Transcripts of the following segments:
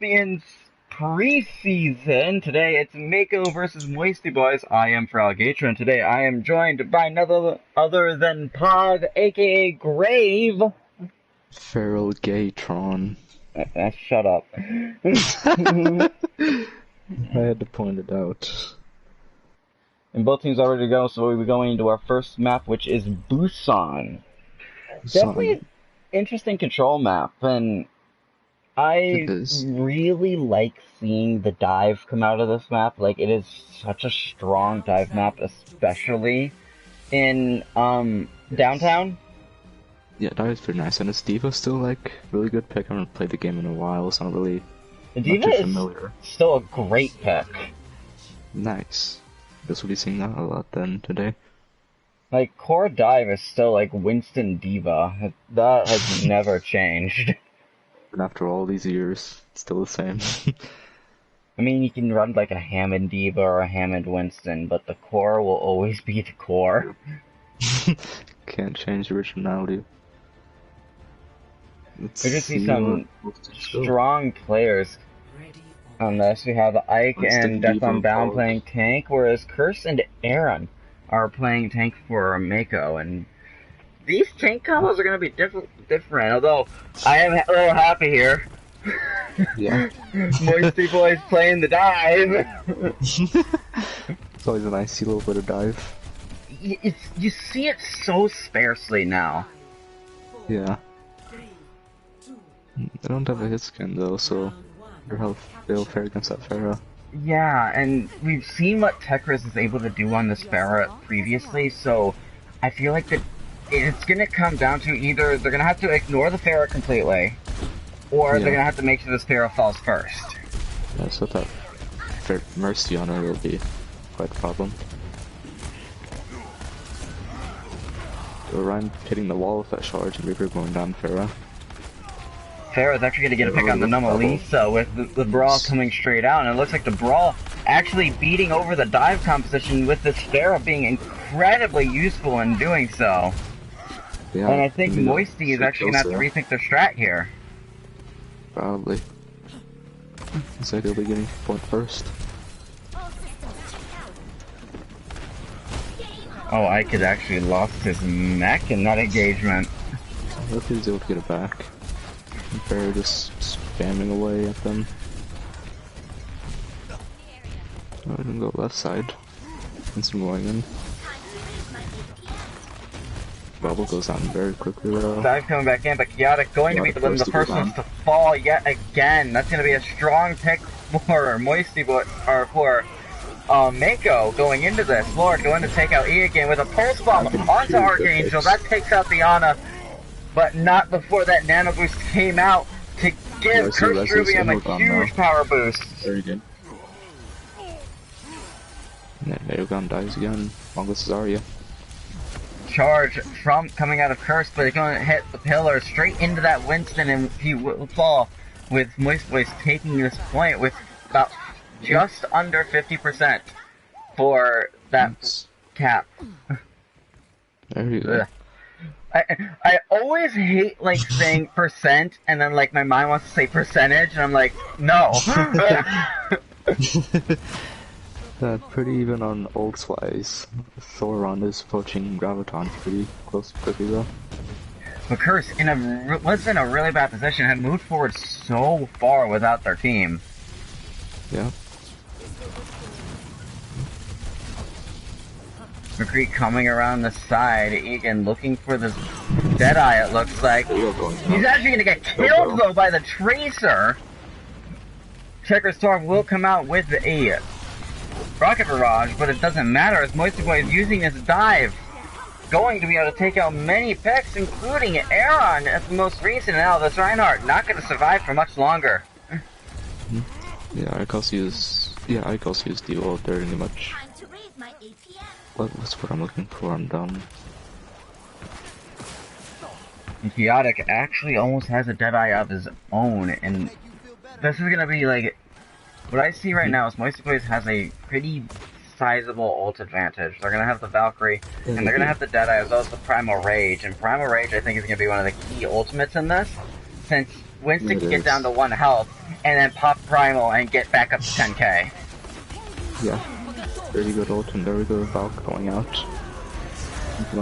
Champions Pre-Season. Today it's Mako versus Moisty Boys. I am Fralgatron. Today I am joined by none other than Pog, aka Grave. Feral Gaytron. Shut up. I had to point it out. And both teams are ready to go, so we'll be going into our first map, which is Busan. Definitely an interesting control map, and I really like seeing the dive come out of this map. Like, it is such a strong dive map, especially in downtown. Yeah, dive is pretty nice, and is D.Va still like really good pick? I haven't played the game in a while, so I'm not really D.Va is familiar. Still a great pick. Nice. Guess we'll be seeing that a lot then today. Like, core dive is still like Winston D.Va. That has never changed. And after all these years, it's still the same. I mean, you can run like a Hammond D.Va or a Hammond Winston, but the core will always be the core. Can't change originality. We just see some strong players on this. We have Ike and Death Unbound playing tank, whereas Curse and Aaron are playing tank for Mako, and these tank combos are going to be different, although I am a little happy here. Yeah. Moisty Boys playing the dive. It's always a nice little bit of dive. You see it so sparsely now. Yeah. They don't have a hit skin though, so your health will fare against that Pharah. Yeah, and we've seen what Tekris is able to do on this Pharah previously, so I feel like that it's gonna come down to either they're gonna have to ignore the Pharah completely, or they're gonna have to make sure this Pharah falls first. Yeah, so that Mercy on her will be quite a problem. Orion hitting the wall with that charge and Reaper going down Pharah. Pharah's actually going to get a pick on the Anomalisa with the Brawl coming straight out, and it looks like the Brawl actually beating over the dive composition with this Pharah being incredibly useful in doing so. Yeah, and I think Moisty is actually going to have to rethink their strat here. Probably. Looks like he'll be getting point first. Oh, Ike had actually lost his mech in that engagement. I hope he was able to get it back. They're just spamming away at them. I'm gonna go left side. And some going in. Bubble goes down very quickly though. Dive coming back in, but Chaotic going to be one of the first ones to fall yet again. That's gonna be a strong pick for Moisty, or for Mako going into this. Lord going to take out E again with a pulse bomb onto Archangel. That takes out the Ana. But not before that nano boost came out to give Curse Rubium a huge power boost. Very good. Yeah, Nailgun dies again. Mongoose Zarya. Charge from coming out of Curse, but it's going to hit the pillar straight into that Winston, and he will fall with Moist Boys taking this point with about just under 50% for that cap. There you go. I always hate like saying percent and then like my mind wants to say percentage and I'm like, no. Pretty even on ults wise. Thoron is approaching Graviton pretty close quickly though. But Curse was in a really bad position, had moved forward so far without their team. Yeah. McCree coming around the side, Egan looking for this Deadeye, it looks like. He's actually gonna get killed though by the Tracer! Checker Storm will come out with a Rocket Barrage, but it doesn't matter as Moisty Boy is using this dive. Going to be able to take out many picks, including Aaron at the most recent. Now this Reinhardt not gonna survive for much longer. Yeah, I also use Duo out there pretty much. What's what I'm looking for? I'm dumb. And Chaotic actually almost has a Deadeye of his own, and this is gonna be like what I see right now is Moisty Boys has a pretty sizable ult advantage. They're gonna have the Valkyrie, and they're gonna have the Deadeye as well as the Primal Rage. And Primal Rage I think is gonna be one of the key ultimates in this, since Winston can get down to 1 health, and then pop Primal and get back up to 10k. Yeah. Very good ult and very good Valk going out.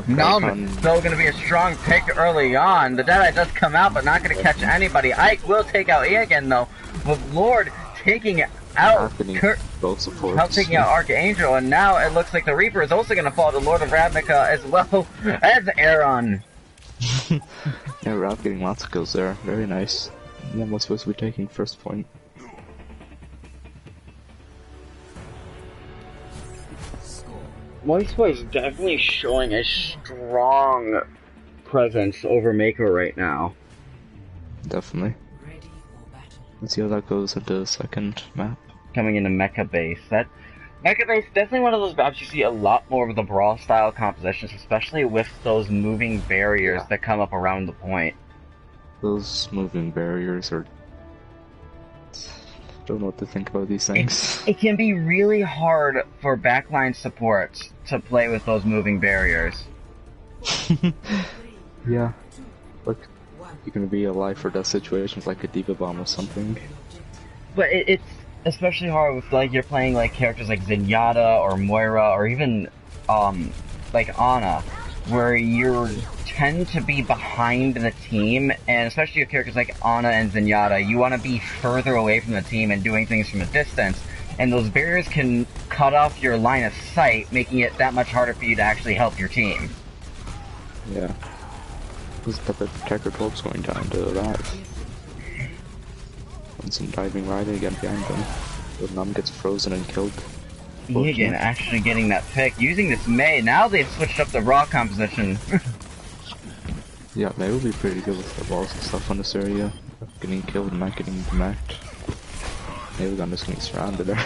Numb, still going to be a strong pick early on. The Deadeye does come out, but not going to catch anybody. Ike will take out again, though, with Lord taking out both supports. taking out Archangel, and now it looks like the Reaper is also going to fall to Lord of Ravnica as well as Aaron. Yeah, Rav getting lots of kills there. Very nice. Yeah, what's supposed to be taking first point. Moistboy is definitely showing a strong presence over Mako right now. Definitely. Let's see how that goes into the second map. Coming into Mecha Base. Mecha Base definitely one of those maps you see a lot more of the Brawl style compositions, especially with those moving barriers that come up around the point. Those moving barriers are... don't know what to think about these things. It can be really hard for backline supports to play with those moving barriers. Yeah. Look, you're gonna be a life or death situations like a Diva Bomb or something. But it's especially hard with, like, you're playing, like, characters like Zenyatta or Moira or even, like Ana, where you tend to be behind the team, and especially with characters like Ana and Zenyatta, you want to be further away from the team and doing things from a distance, and those barriers can cut off your line of sight, making it that much harder for you to actually help your team. Yeah. Who's the Checker 12's going down to that? Winston diving right again behind them. The Numb gets frozen and killed. Egan actually getting that pick, using this Mei. Now they've switched up the raw composition. Yeah, Mei will be pretty good with the balls and stuff on this area. Getting killed and not getting smacked. Mayweather just getting surrounded there.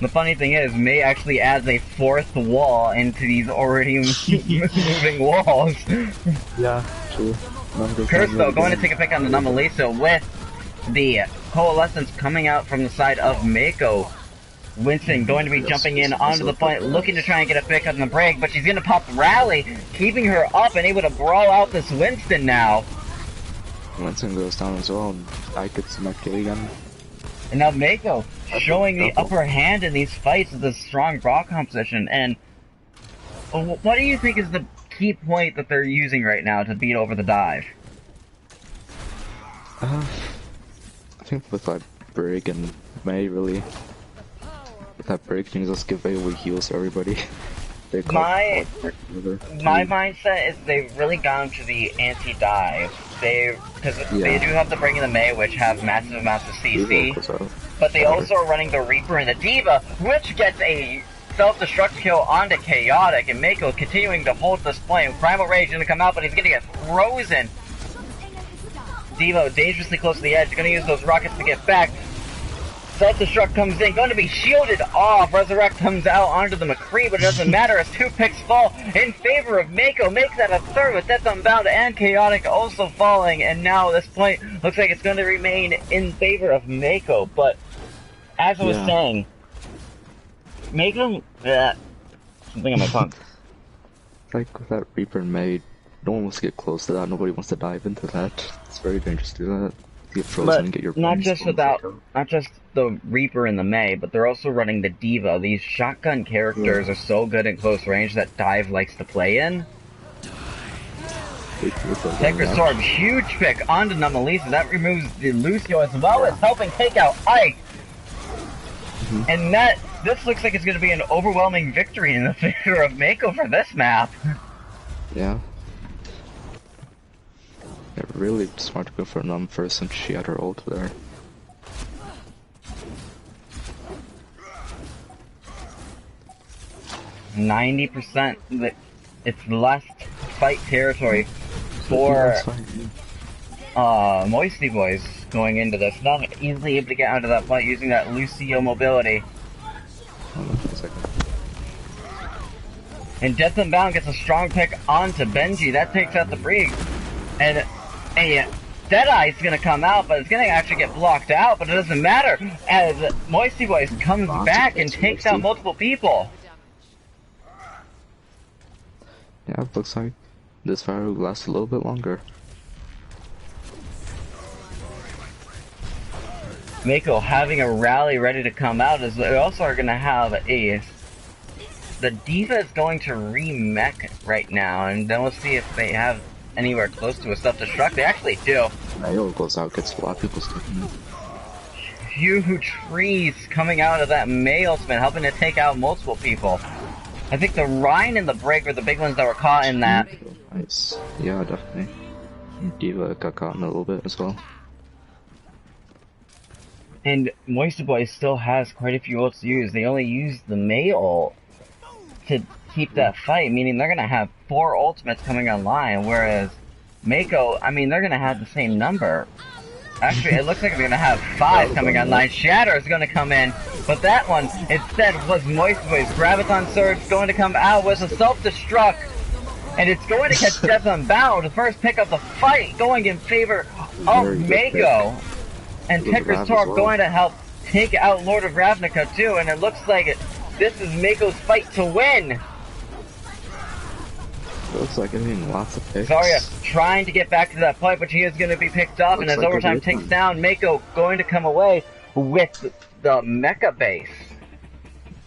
The funny thing is, Mei actually adds a 4th wall into these already moving walls. Yeah, true. Curse, though, going to take a pick on the Numalisa with the Coalescence coming out from the side of Mako. Winston going to be jumping in onto the point, looking to try and get a pick on the break, but she's going to pop Rally, keeping her up and able to brawl out this Winston now. Winston goes down as well, and I get some kill again. And now Mako showing the upper hand in these fights with this strong brawl composition. And what do you think is the key point that they're using right now to beat over the dive? I think with that break and Mei, really. With that break, things just give away heals to everybody. My mindset is they've really gone to the anti-dive. Because they do have the Bring in the Mei, which have massive amounts of CC, but they also are running the Reaper and the Diva, which gets a self-destruct kill onto Chaotic, and Mako continuing to hold this point. Primal Rage is going to come out, but he's going to get frozen. Devo dangerously close to the edge, going to use those rockets to get back. Self-destruct comes in, going to be shielded off. Resurrect comes out onto the McCree, but it doesn't matter as 2 picks fall in favor of Mako. Makes that a 3rd with Death Unbound and Chaotic also falling, and now this point looks like it's going to remain in favor of Mako. But as I was saying, Mako, something on my tongue. Like with that Reaper and Mei, no one wants to get close to that. Nobody wants to dive into that. It's very dangerous to do that. Get frozen and get your not just the Reaper and the Mei, but they're also running the Diva. These shotgun characters are so good in close range that Dive likes to play in. Tekker Sword, huge pick onto Numalisa. That removes the Lucio as well as helping take out Ike. And this looks like it's going to be an overwhelming victory in the favor of Mako for this map. Yeah. Yeah, really smart to go for Numb first since she had her ult there. %. It's less fight territory for Moisty Boys going into this. Not easily able to get out of that fight using that Lucio mobility. And Death Unbound gets a strong pick onto Benji. That takes out the Brig. And Deadeye's gonna come out, but it's gonna actually get blocked out, but it doesn't matter, as Moisty Boys comes back and takes out multiple people. Yeah, it looks like this fire will last a little bit longer. Mako having a rally ready to come out, is they also are going to have a... The D.Va is going to re-mech right now, and then we'll see if they have anywhere close to a self-destruct. They actually do. Mayo goes out, gets a lot of people stuck in it. Huge trees coming out of that mailspin, helping to take out multiple people. I think the Rhine and the Break were the big ones that were caught in that. Nice. Yeah, definitely. D.Va got caught in a little bit as well. And Moisty Boy still has quite a few ults to use. They only use the mail to keep that fight, meaning they're going to have 4 ultimates coming online, whereas Mako, I mean, they're going to have the same number. Actually, it looks like they're going to have 5 coming online. Shatter is going to come in, but that one, instead, was Moisty Boy's Graviton Surge going to come out with a self-destruct, and it's going to catch Death Unbound. The first pick of the fight going in favor of Mako. And Tekker's Torp going to help take out Lord of Ravnica too, and it looks like this is Mako's fight to win. Looks like it in lots of picks. Zarya trying to get back to that point, but she is going to be picked up, and as overtime ticks down, Mako going to come away with the mecha base.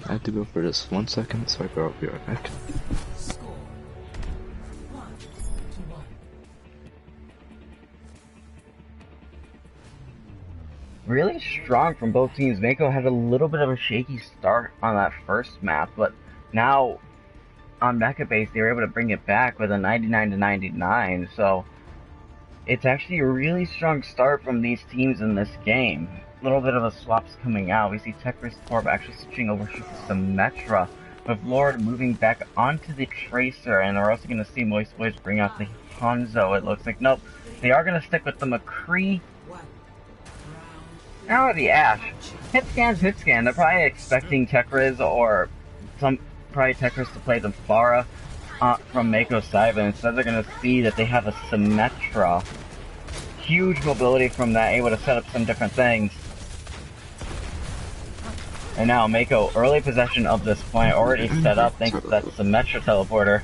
I have to go for this 1 second, so I'll be right back. Really strong from both teams. Mako had a little bit of a shaky start on that first map, but now on mecha base they were able to bring it back with a 99-99, so it's actually a really strong start from these teams in this game. A little bit of a swaps coming out. We see Tekker's Torb actually switching over to Symmetra, with Lord moving back onto the Tracer, and we're also going to see Moist Boys bring out the Hanzo. It looks like, nope, they are going to stick with the McCree. Now the Ashe. Hit scan. They're probably expecting Tekriz or probably Tekriz to play the Pharah from Mako's side, but instead they're going to see that they have a Symmetra. Huge mobility from that, able to set up some different things. And now Mako, early possession of this point, already set up thanks to that Symmetra teleporter.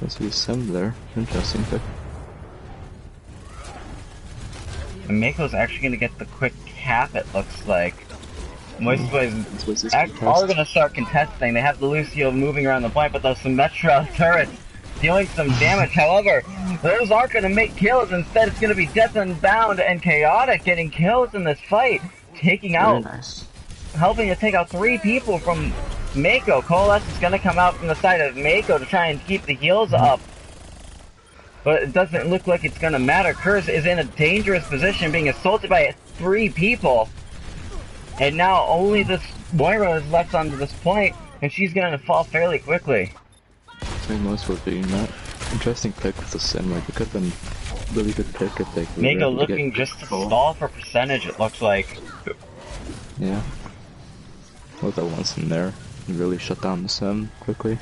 I see Sim there. Interesting pick. And Mako's actually going to get the quick cap, it looks like. Moist Boys are going to start contesting. They have the Lucio moving around the point, but those Symmetra turrets dealing some damage. However, those aren't going to make kills. Instead, it's going to be Death Unbound and Chaotic getting kills in this fight. Taking out, helping to take out 3 people from Mako. Coalesce is going to come out from the side of Mako to try and keep the heals up. But it doesn't look like it's going to matter. Curse is in a dangerous position, being assaulted by 3 people. And now only this Moira is left on this point, and she's going to fall fairly quickly. I think most was being that. Interesting pick with the Sim, like it could have been a really good pick if they could. Mako looking just to stall for percentage, it looks like. Yeah. With that once in there, it really shut down the Sim quickly.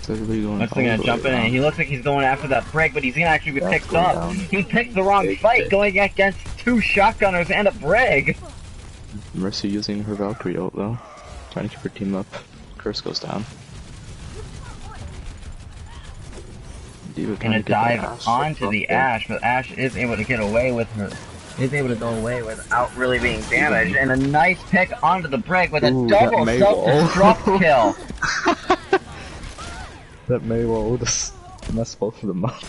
Looks like gonna jump in, and he looks like he's going after that break, but he's gonna actually be picked up. He picked the wrong fight, going against 2 shotgunners and a Brig. Mercy using her Valkyrie ult though, trying to keep her team up. Curse goes down. Gonna dive onto the Ashe, but Ashe is able to get away with her. Is able to go away without really being damaged, and a nice pick onto the Brig with a double self-destruct kill. That may well just mess both of them up.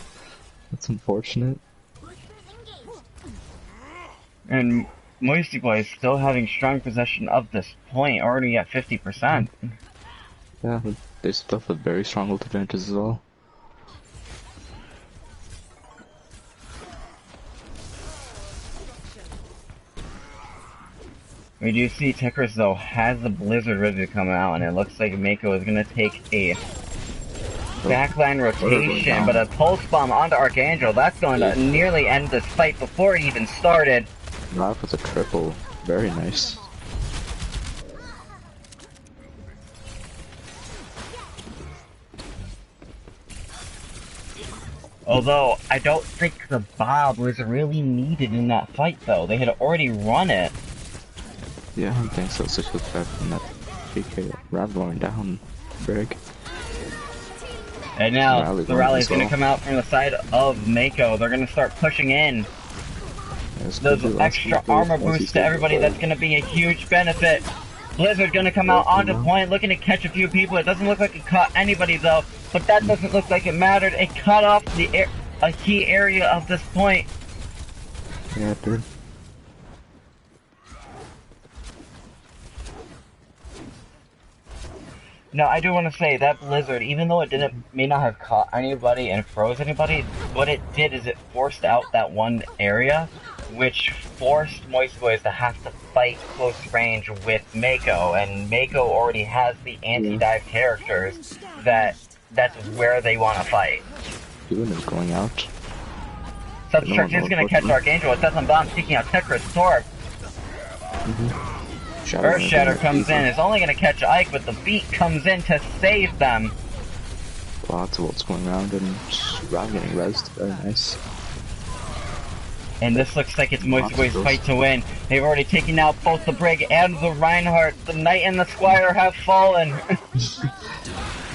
That's unfortunate. And Moisty Boy is still having strong possession of this point, already at 50%. Yeah, they still have very strong ult advantages as well. We do see Tekker's though has the Blizzard ready to come out, and it looks like Mako is gonna take a backline rotation, but a pulse bomb onto Archangel, that's going to nearly end this fight before it even started. That was a triple. Very nice. Although, I don't think the Bob was really needed in that fight though. They had already run it. Yeah, I don't think so. Such a bad from that. PK Rallying down, Brig. And now the rally's going to come out from the side of Mako. They're going to start pushing in. Those extra armor boosts to everybody, that's going to be a huge benefit. Blizzard going to come out onto point, looking to catch a few people. It doesn't look like it caught anybody though, but that doesn't look like it mattered. It cut off a key area of this point. Yeah, dude. Now, I do want to say that Blizzard, even though it may not have caught anybody and froze anybody, what it did is it forced out that one area, which forced Moist Boys to have to fight close range with Mako, and Mako already has the anti-dive characters that's where they want to fight. Doing is going out. Substruct is going to catch Archangel with Death and Bomb, taking out Tekris Torb. Earth Shatter comes in. It's only going to catch Ike, but the beat comes in to save them. Lots of what's going around, and Rob getting rezzed. Very nice. And this looks like it's Moist Boy's fight to win. They've already taken out both the Brig and the Reinhardt. The Knight and the Squire have fallen.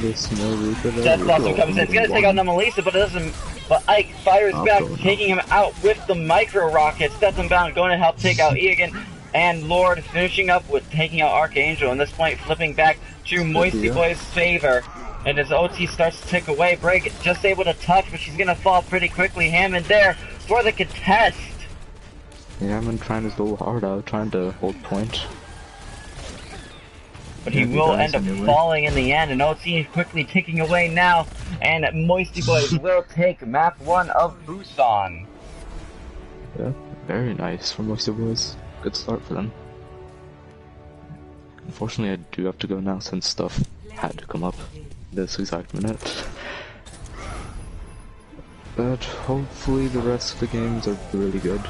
Death Blossom comes in. It's going to take out Numalisa, but it doesn't. But Ike fires back, taking him out with the micro rockets. Death and Bound going to help take out Egan. And Lord finishing up with taking out Archangel, and this point flipping back to Moisty Boy's favor. And as OT starts to tick away, Brig just able to touch, but she's going to fall pretty quickly. Hammond there for the contest. Yeah, I've been trying to go hard out, trying to hold point. But he will end up falling in the end, and OT is quickly ticking away now. And Moisty Boys will take map 1 of Busan. Yeah, very nice for Moisty Boys. Good start for them. Unfortunately, I do have to go now since stuff had to come up this exact minute. But hopefully the rest of the games are really good.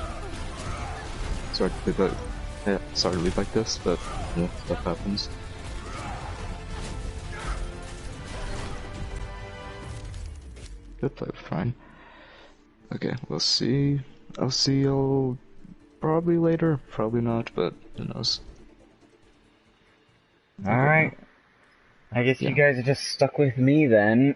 Sorry to leave like this, but yeah, stuff happens. Good play, fine. Okay, we'll see. I'll see y'all probably later, probably not, but who knows. Alright. I guess you guys are just stuck with me then.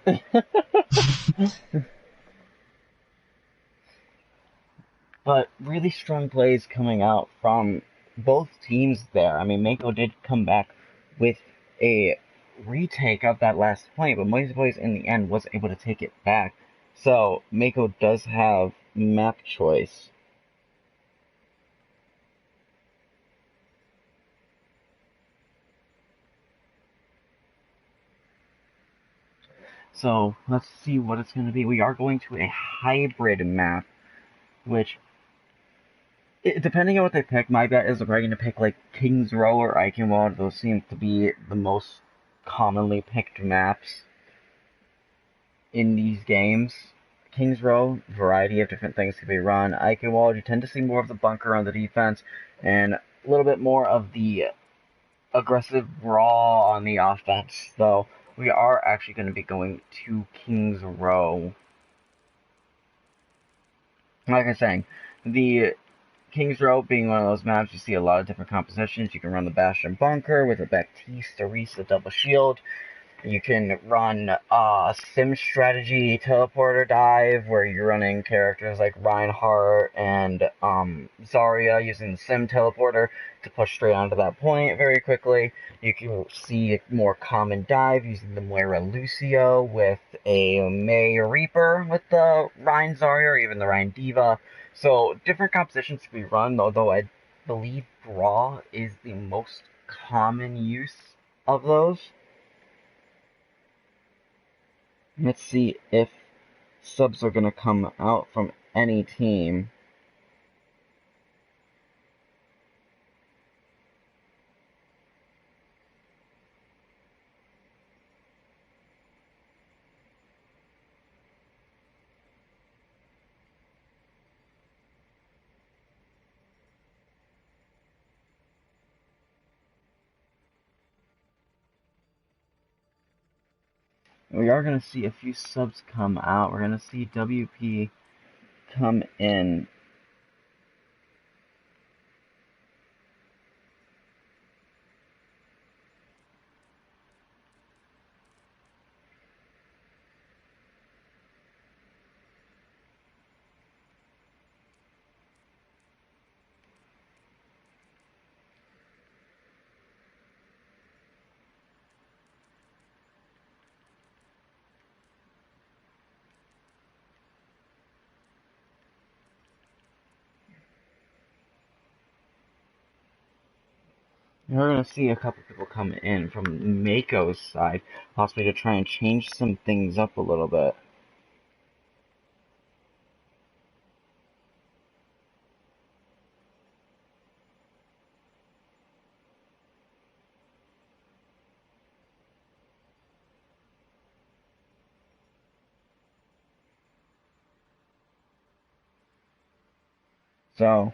But really strong plays coming out from both teams there. I mean, Mako did come back with a retake of that last point, but Moisty Boys in the end was able to take it back. So, Mako does have map choice. So, let's see what it's going to be. We are going to a hybrid map, which, depending on what they pick, my bet is they're probably going to pick, like, King's Row or Eichenwald. Those seem to be the most commonly picked maps in these games. King's Row, variety of different things can be run. Eichenwald, you tend to see more of the bunker on the defense, and a little bit more of the aggressive brawl on the offense, though. We are actually going to be going to King's Row. Like I was saying, the King's Row being one of those maps, you see a lot of different compositions. You can run the Bastion Bunker with a Baptiste, Orisa, double shield. You can run Sim Strategy Teleporter Dive, where you're running characters like Reinhardt and Zarya using the Sim Teleporter to push straight onto that point very quickly. You can see a more common dive using the Moira Lucio with a Mei Reaper with the Rein Zarya or even the Rein Diva. So different compositions can be run, although I believe Brawl is the most common use of those. Let's see if subs are going to come out from any team. We are going to see a few subs come out. We're going to see WP come in. We're going to see a couple people come in from Mako's side, possibly to try and change some things up a little bit. So,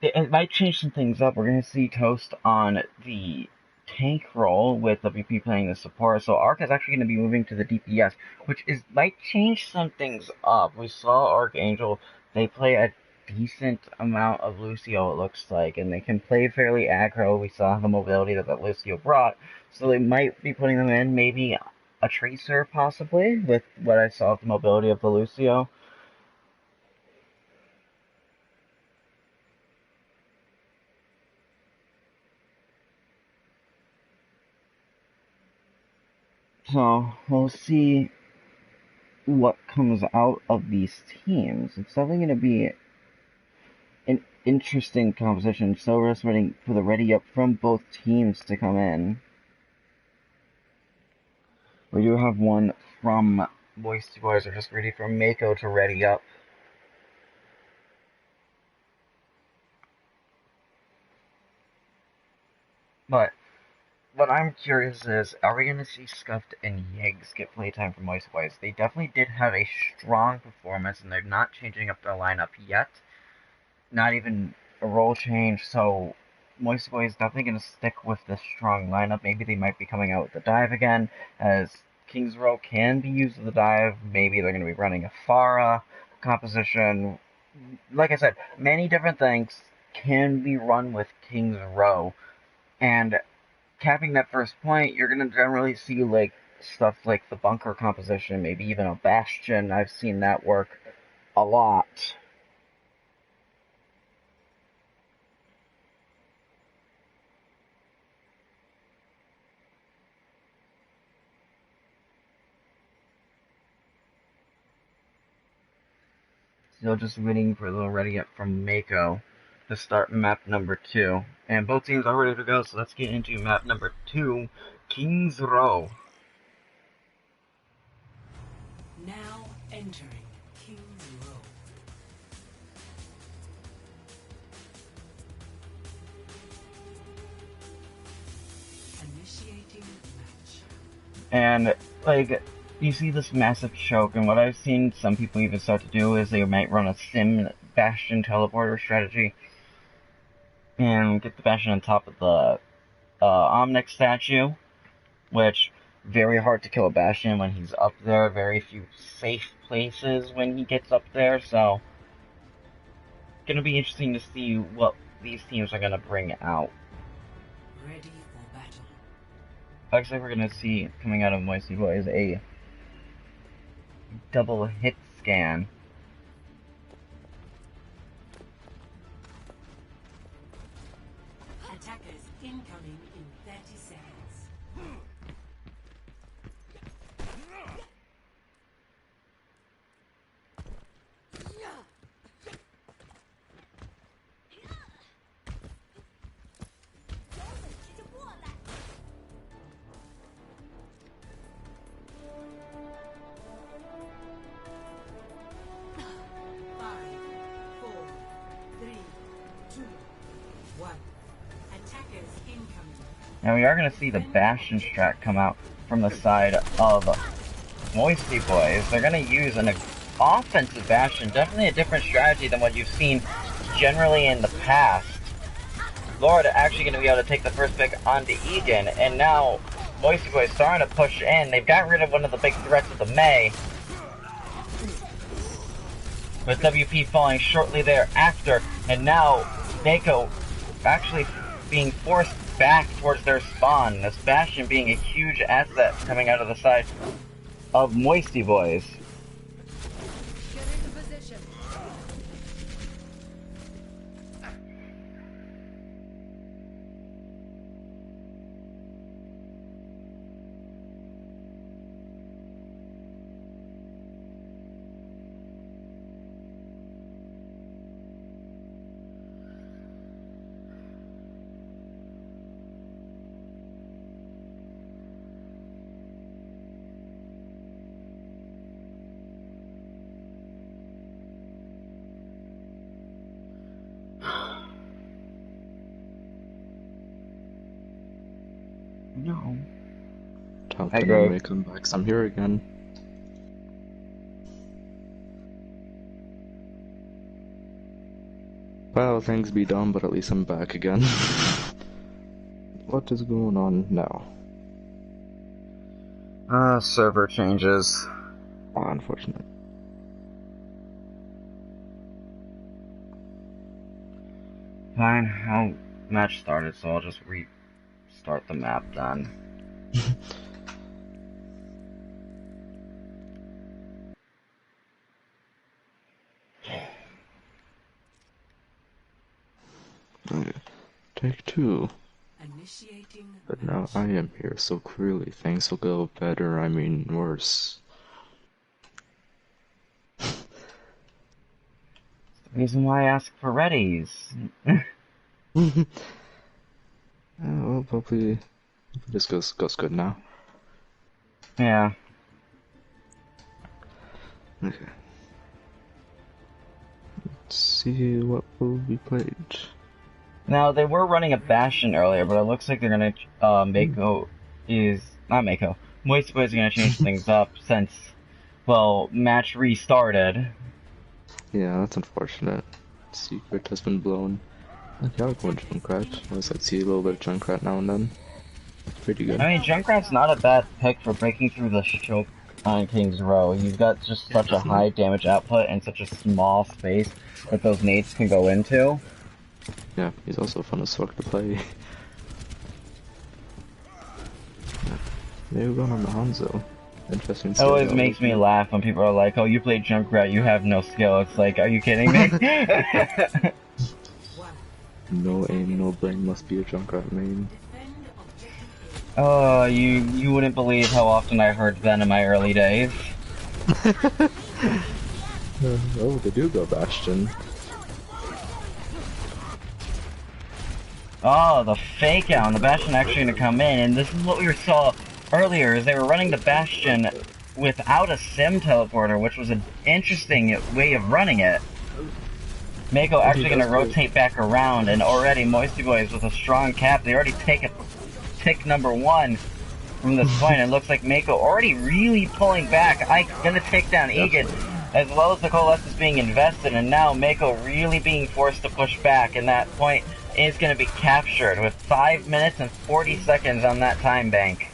it might change some things up. We're going to see Toast on the tank role with WP playing the support. So Arc is actually going to be moving to the DPS, which might change some things up. We saw Archangel, they play a decent amount of Lucio, it looks like, and they can play fairly aggro. We saw the mobility that Lucio brought, so they might be putting them in, maybe a Tracer possibly, with what I saw of the mobility of the Lucio. So, we'll see what comes out of these teams. It's definitely going to be an interesting composition. So we're just waiting for the ready up from both teams to come in. We do have one from Moisty Boys. We're just ready for Mako to ready up. But what I'm curious is, are we going to see Scuffed and Yeggs get playtime from Moisty Boys? They definitely did have a strong performance, and they're not changing up their lineup yet. Not even a role change, so Moisty Boy is definitely going to stick with this strong lineup. Maybe they might be coming out with the dive again, as King's Row can be used as the dive. Maybe they're going to be running a Pharah composition. Like I said, many different things can be run with King's Row. And capping that first point, you're going to generally see like stuff like the bunker composition, maybe even a Bastion. I've seen that work a lot. Still just waiting for a little ready up from Mako to start map number 2. And both teams are ready to go, so let's get into map number 2, King's Row. Now entering King's Row. Initiating match. And, like, you see this massive choke, and what I've seen some people even start to do is they might run a Sim Bastion teleporter strategy and get the Bastion on top of the Omnic statue, which, very hard to kill a Bastion when he's up there, very few safe places when he gets up there, so gonna be interesting to see what these teams are gonna bring out. Ready for battle. Looks like we're gonna see coming out of Moisty Boys a double hit scan. Attackers incoming in 30 seconds. Now we are going to see the Bastion strat come out from the side of Moisty Boys. They're going to use an offensive Bastion, definitely a different strategy than what you've seen generally in the past. Lord actually going to be able to take the first pick onto Egan, and now Moisty Boys starting to push in. They've got rid of one of the big threats of the Mei, with WP falling shortly thereafter, and now Mako actually being forced back towards their spawn, this Bastion being a huge asset coming out of the side of Moisty Boys. Get into position. No. Top I 10 agree. may come back. I'm here again. Well, things be done, but at least I'm back again. What is going on now? Server changes. Oh, unfortunate. Fine, match started, so I'll just restart the map then. Okay. Take 2. Initiating But now I am here, so clearly things will go better, I mean worse. Reason why I ask for readies. Well, hopefully this goes good now. Yeah. Okay. Let's see what will be played. Now, they were running a Bastion earlier, but it looks like they're gonna, Moist Boy is gonna change things up since, well, match restarted. Yeah, that's unfortunate. Secret has been blown. Okay, I'll go into Junkrat. I always like to see a little bit of Junkrat now and then. It's pretty good. I mean, Junkrat's not a bad pick for breaking through the choke on King's Row. He's got just such a high damage output and such a small space that those nades can go into. Yeah, he's also fun as fuck to play. Maybe we're going on the Hanzo. Interesting. It always makes me laugh when people are like, oh, you play Junkrat, you have no skill. It's like, are you kidding me? No aim, no brain must be a Junkrat main. Oh, you wouldn't believe how often I heard that in my early days. Oh, they do go Bastion. Oh, the fake out, and the Bastion actually gonna come in, and this is what we saw earlier, is they were running the Bastion without a sim teleporter, which was an interesting way of running it. Mako actually gonna rotate back around, and already Moisty Boys with a strong cap, they already take a tick number 1 from this point. It looks like Mako already really pulling back. Ike's gonna take down Egan, as well as the Coalescence being invested, and now Mako really being forced to push back, and that point is gonna be captured with 5 minutes and 40 seconds on that time bank.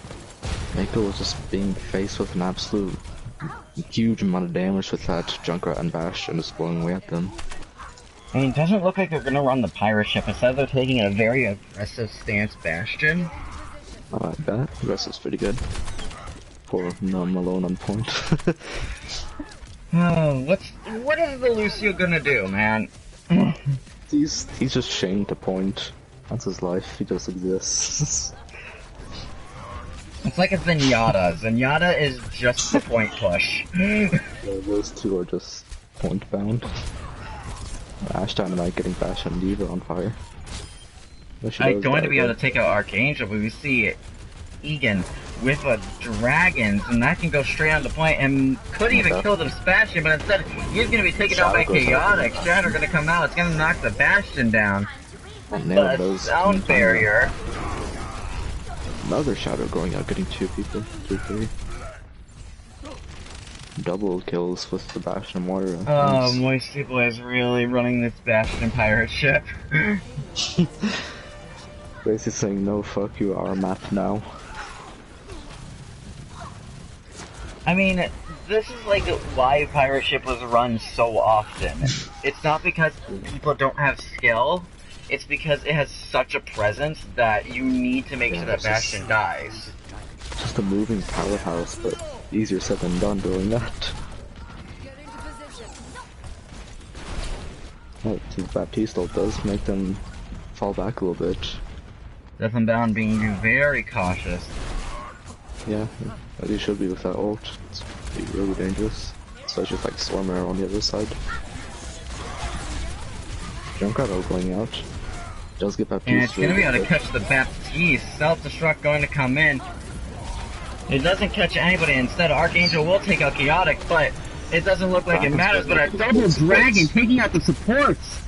Mako was just being faced with an absolute huge amount of damage with that Junkrat and Bastion just blowing away at them. I mean, it doesn't look like they're gonna run the pirate ship. Instead, they're taking a very aggressive stance Bastion. I like that. The rest is pretty good. Poor Malone on point. Oh, what is the Lucio gonna do, man? He's just chained to point. That's his life. He just exists. It's like a Zenyatta. Zenyatta is just the point push. Those two are just point bound. Ash Dynamite getting Bastion and Diva on fire. I'm going to be able to take out Archangel, but we see Egan with a Dragons, and that can go straight on the point, and could even kill the Bastion, but instead he's going to be taken out by Chaotic. Shatter going to come out, it's going to knock the Bastion down. But a sound barrier. Another Shadow going out, getting 2 people, 2-3. Double kills with the Bastion and Water. Oh, Moisty Boy is really running this Bastion pirate ship. Basically saying, no, fuck you, our map now. I mean, this is like why pirate ship was run so often. It's not because people don't have skill, it's because it has such a presence that you need to make sure that Bastion dies. Just a moving powerhouse, but easier said than done doing that. Oh, Baptiste does make them fall back a little bit. Death Unbound being very cautious. Yeah, as he should be with that ult. It's really dangerous. Especially with like Stormer on the other side. Junkrat ult going out. Does get Baptiste. And it's gonna be able to catch the Baptiste. Self-destruct going to come in. It doesn't catch anybody. Instead, Archangel will take out Chaotic, but it doesn't look like it matters. But a double Dragon taking out the supports.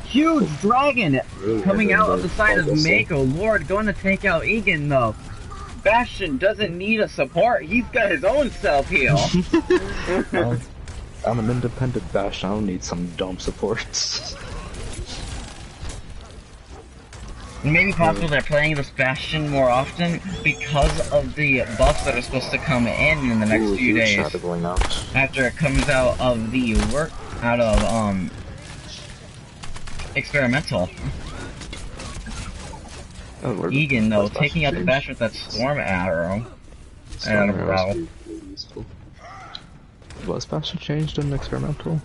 Huge Dragon coming out of the side of Mako. Lord, going to take out Egan though. Bastion doesn't need a support. He's got his own self-heal. Well, I'm an independent Bastion. I don't need some dumb supports. Maybe possible they're playing this Bastion more often because of the buffs that are supposed to come in the next few days. Shadow going out. After it comes out of the experimental. Oh, Egan though, taking out the Bastion with that storm arrow. Storm and arrows be useful. Was Bastion changed in experimental?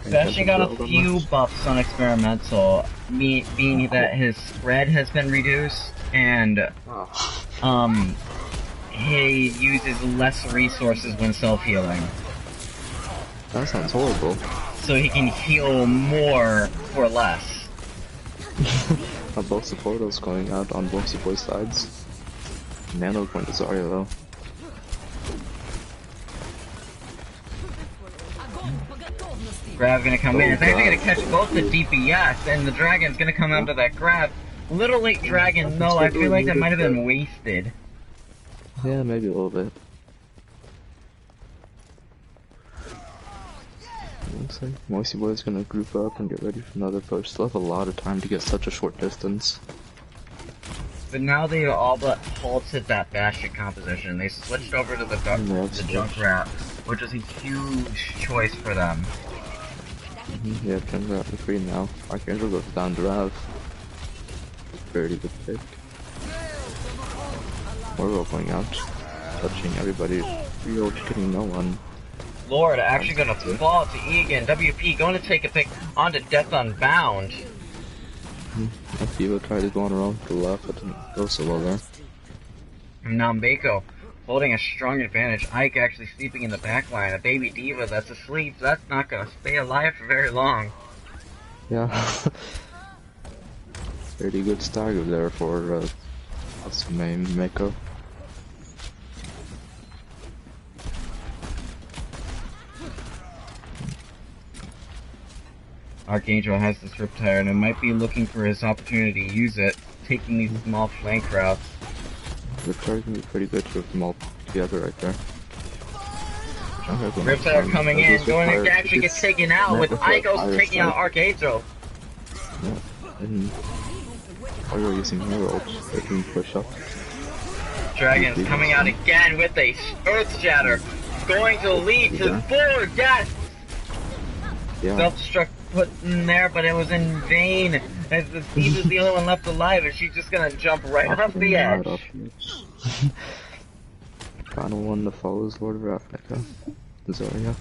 Bastion got a few buffs on experimental, being that his spread has been reduced, and he uses less resources when self-healing. That sounds horrible. So he can heal more for less. Are both supporters going out on both support sides? Nano going to Zarya though. Grab gonna come in. It's actually gonna catch both the DPS, and the dragon's gonna come out of that grab. Little late dragon, no, I feel like that might have been wasted. Yeah, maybe a little bit. Looks like Moisty Boy's gonna group up and get ready for another push. They'll have a lot of time to get such a short distance. But now they all but halted that Bastion composition. They switched over to the Junkrat, which is a huge choice for them. Yeah, Junkrat is free now. Archangel goes down to Rav. Very good pick. Orwell going out, touching everybody, real getting no one. Lord actually gonna fall to Egan. WP going to take a pick onto Death Unbound. Diva tried to go on around to the left, but didn't go so well there. Now Mako holding a strong advantage. Ike actually sleeping in the back line. A baby Diva that's asleep. That's not gonna stay alive for very long. Yeah. Pretty good stagger there for what's the name, Mako. Archangel has this Riptire and might be looking for his opportunity to use it, taking these small flank routes. Riptire can be pretty good to them all together right there. Riptire coming in, going to actually get taken out with Icos taking out Archangel. Yeah, and Oyo using Herald, they can push up. Dragon's coming out again with a Earth Shatter, going to lead to 4 deaths! Yeah. Self-destruct put in there, but it was in vain, as the Steve is the only one left alive, and she's just gonna jump right off the edge. Final one to follow is Lord of Ravnica. Zarya.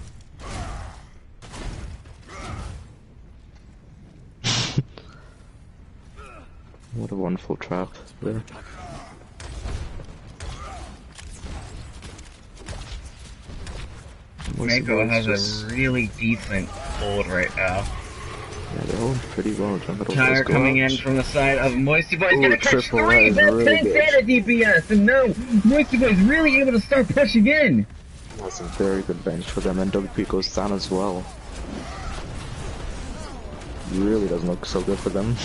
What a wonderful trap there. Mako has a really decent hold right now. Yeah, they're holding pretty well. Tire coming in from the side of Moisty Boy. He's gonna catch 3 both tanks and a DPS, and no, Moisty Boy's really able to start pushing in. That's a very good bench for them, and WP goes down as well. Really doesn't look so good for them.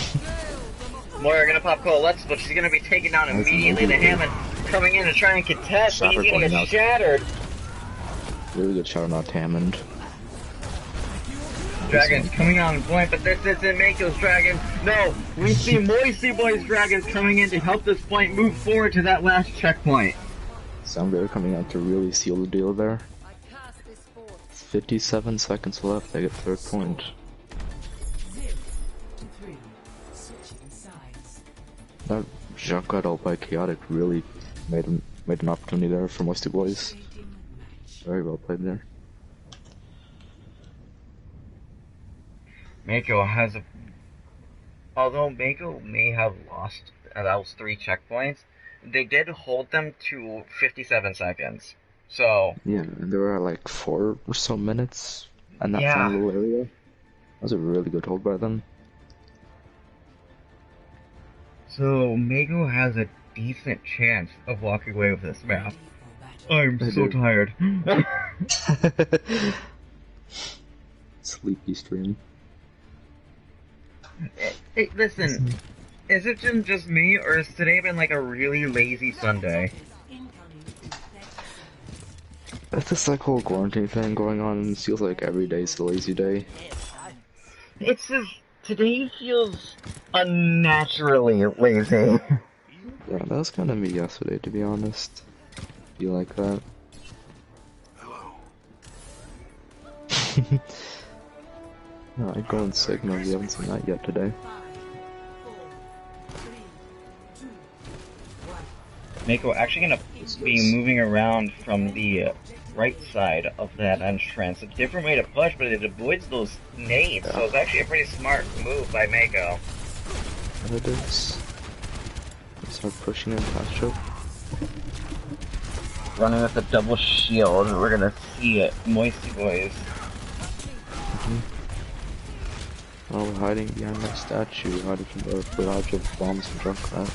Moira gonna pop Coalesce, but she's gonna be taken down immediately. The Hammond coming in to try and contest, but he's gonna get shattered. Really good shot on Hammond. Dragon's coming on point, but this isn't Mako's dragon. No, we see Moisty Boy's dragons coming in to help this point move forward to that last checkpoint. Soundwave coming out to really seal the deal there. 57 seconds left, they get 3rd point. 0 to 3. Switching sides. That Jacques ult by Chaotic really made an opportunity there for Moisty Boys. Very well played there. Mako has a... Although Mako may have lost those 3 checkpoints, they did hold them to 57 seconds. So... Yeah, and there were like 4 or so minutes in that final little area. That was a really good hold by them. So Mako has a decent chance of walking away with this map. I'm so tired. Sleepy stream. Hey, listen, Is it just me, or has today been like a really lazy Sunday? It's this like whole quarantine thing going on, and it feels like every day's a lazy day. It's just, today feels unnaturally lazy. Yeah, that was kind of me yesterday, to be honest. You like that? No, I go in Sigma, we haven't seen that yet today. Mako actually gonna be moving around from the right side of that entrance. A different way to push, but it avoids those nades, so it's actually a pretty smart move by Mako. And it is. Start pushing in past choke. Running with a double shield, we're gonna see it. Moisty Boys. Oh, we're hiding behind that statue, hiding from the barrage of bombs from Junkrat.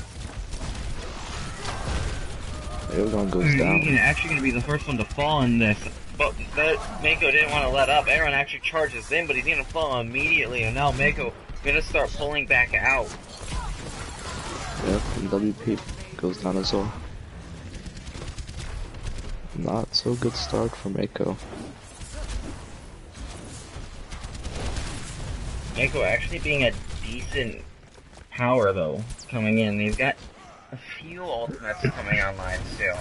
Aerodon goes down. Egan actually gonna be the first one to fall in this, but Mako didn't want to let up. Aaron actually charges in, but he's gonna fall immediately, and now Mako gonna start pulling back out. Yep, and WP goes down as well. Not so good start for Mako. Mako actually being a decent power though, coming in. He's got a few ultimates coming online soon.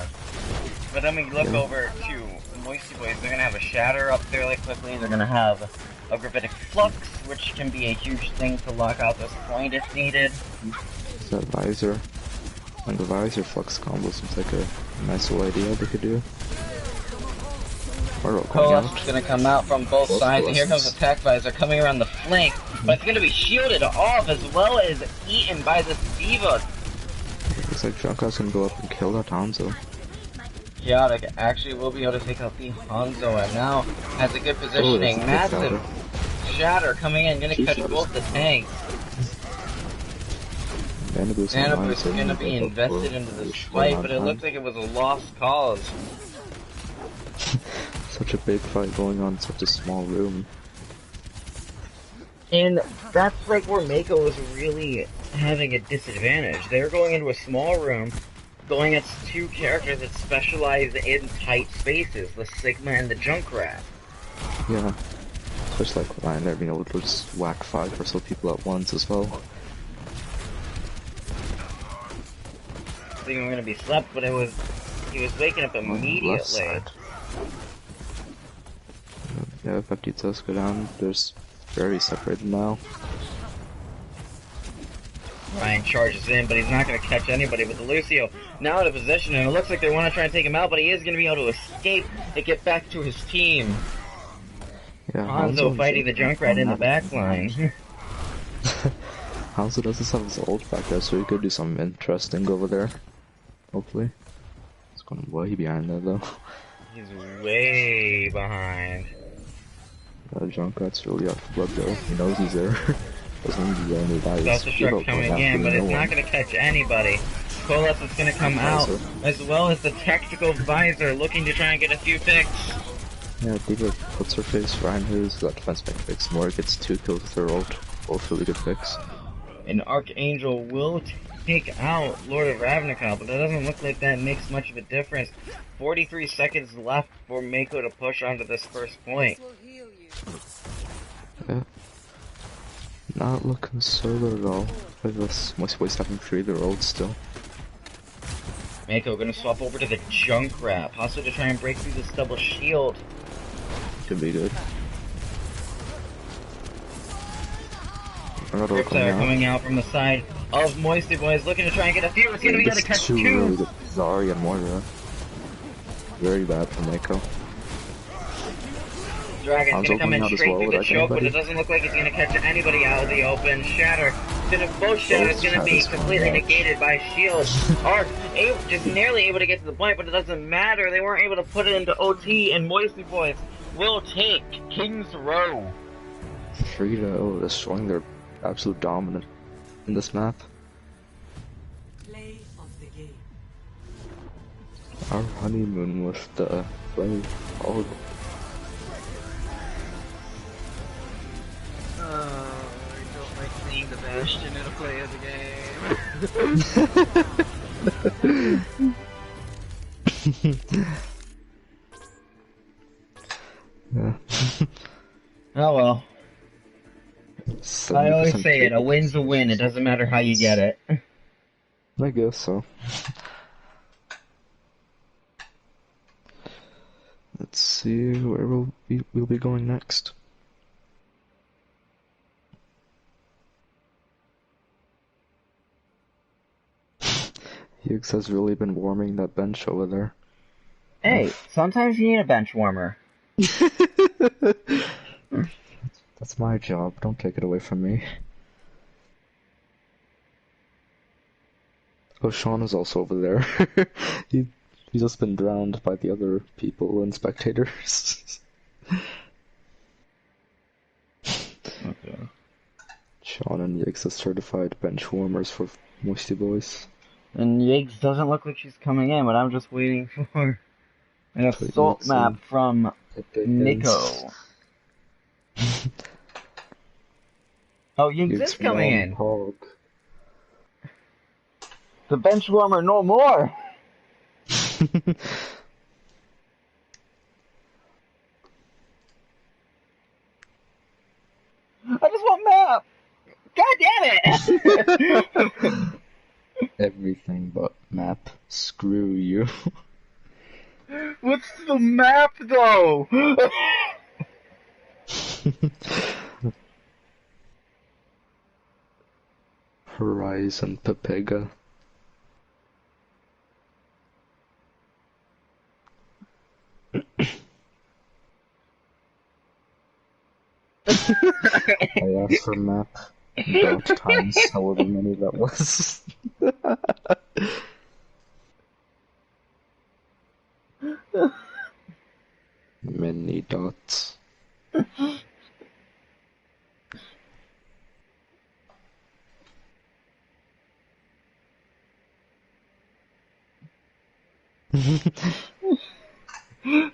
But then we look over to Moisty Boys, they're gonna have a Shatter up fairly quickly, they're gonna have a Gravitic Flux, which can be a huge thing to lock out this point if needed. It's that Visor. And the Visor Flux combo seems like a nice little idea they could do. Colas is gonna come out from both sides, and here comes Attack Visor coming around the flank, but it's gonna be shielded off as well as eaten by this Diva. Looks like Junkrat's gonna go up and kill that Hanzo. Chaotic actually will be able to take out the Hanzo, and now has a good positioning. Massive Shatter coming in, gonna catch both the tanks. Xanaboost is gonna be invested into this fight, but it looks like it was a lost cause. Such a big fight going on in such a small room. And that's like where Mako was really having a disadvantage. They were going into a small room, going against two characters that specialize in tight spaces, the Sigma and the Junkrat. Yeah. Especially like Ryan there being able to just whack 5 or so people at once as well. Thinking we're gonna be slept, but he was waking up immediately. Yeah, if FD does go down, there's very separated now. Ryan charges in, but he's not going to catch anybody with the Lucio. Now out of position, and it looks like they want to try and take him out, but he is going to be able to escape and get back to his team. Yeah, Hanzo fighting the Junkrat in the backline. Hanzo doesn't have his ult back there, so he could do something interesting over there. Hopefully. He's going way behind there though. He's way behind. Junkrat's really out for blood though. He knows he's there. Doesn't mean he's there and he dies. Self-destruct coming in, but it's not going to catch anybody. Colas is going to come out, as well as the Tactical Visor, looking to try and get a few picks. Yeah, Diva puts her face, Ryan who's got defense pick picks. Mora gets 2 kills with her ult. Both really good picks. And Archangel will take out Lord of Ravnica, but that doesn't look like that makes much of a difference. 43 seconds left for Mako to push onto this first point. Yeah. Not looking so good at all. With this Moist Boys having 3 of their ults still. Mako gonna swap over to the Junkrat, possibly to try and break through this double shield. Could be good. Riptide coming out from the side of Moisty Boys, looking to try and get a few. It's gonna be able to catch 2. Really good. Zarya and Moira. Very bad for Mako. Dragon's gonna come in straight through the choke, but it doesn't look like he's gonna catch anybody out of the open. Shatter, both Shatter's gonna be completely negated by shield. Arc, just nearly able to get to the point, but it doesn't matter. They weren't able to put it into OT, and Moisty Boys will take King's Row. 3-0, destroying their absolute dominant in this map. Play of the game. Our honeymoon with the play. Oh. I don't like seeing the Bastion in a play of the game. Yeah. Oh well. I always 70% say it, a win's a win, it doesn't matter how you get it. I guess so. Let's see where we'll be going next. Hughes has really been warming that bench over there. Hey, sometimes you need a bench warmer. That's my job. Don't take it away from me. Oh, Sean is also over there. He's just been drowned by the other people and spectators. Okay. Sean and Yiggs are certified bench warmers for Moisty Boys. And Yiggs doesn't look like she's coming in, but I'm just waiting for an assault map from Nico. Oh, Yiggs is coming in. Hog. The bench warmer no more. I just want map. God damn it! Everything but map. Screw you. What's the map though? Horizon Pepega. I asked for map about times, however many that was. Many dots.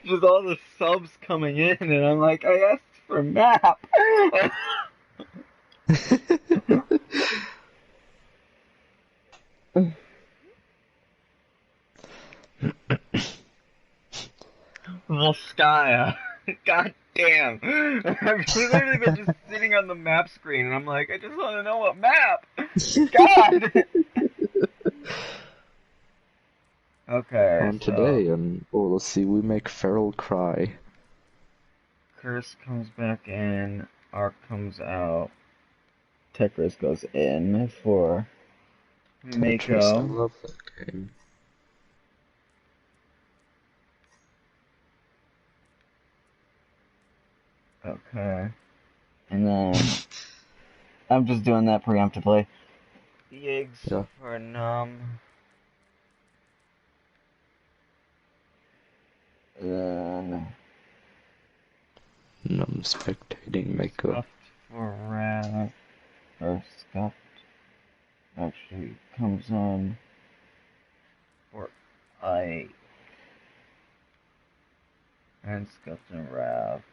Just all the subs coming in, and I'm like, I asked for map. Volskaya. God damn. I've literally been just sitting on the map screen, and I'm like, I just want to know what map. God. Okay. And today, let's see, we make Feral cry. Curse comes back in, Arc comes out, Tetris goes in for Tetris, I Mako. love that game. Okay. And then I'm just doing that preemptively. Yiggs for Num. Then I'm spectating Mako. Scuffed for Rav. Or Scuffed actually comes on for Ike. And Scuffed and Rav.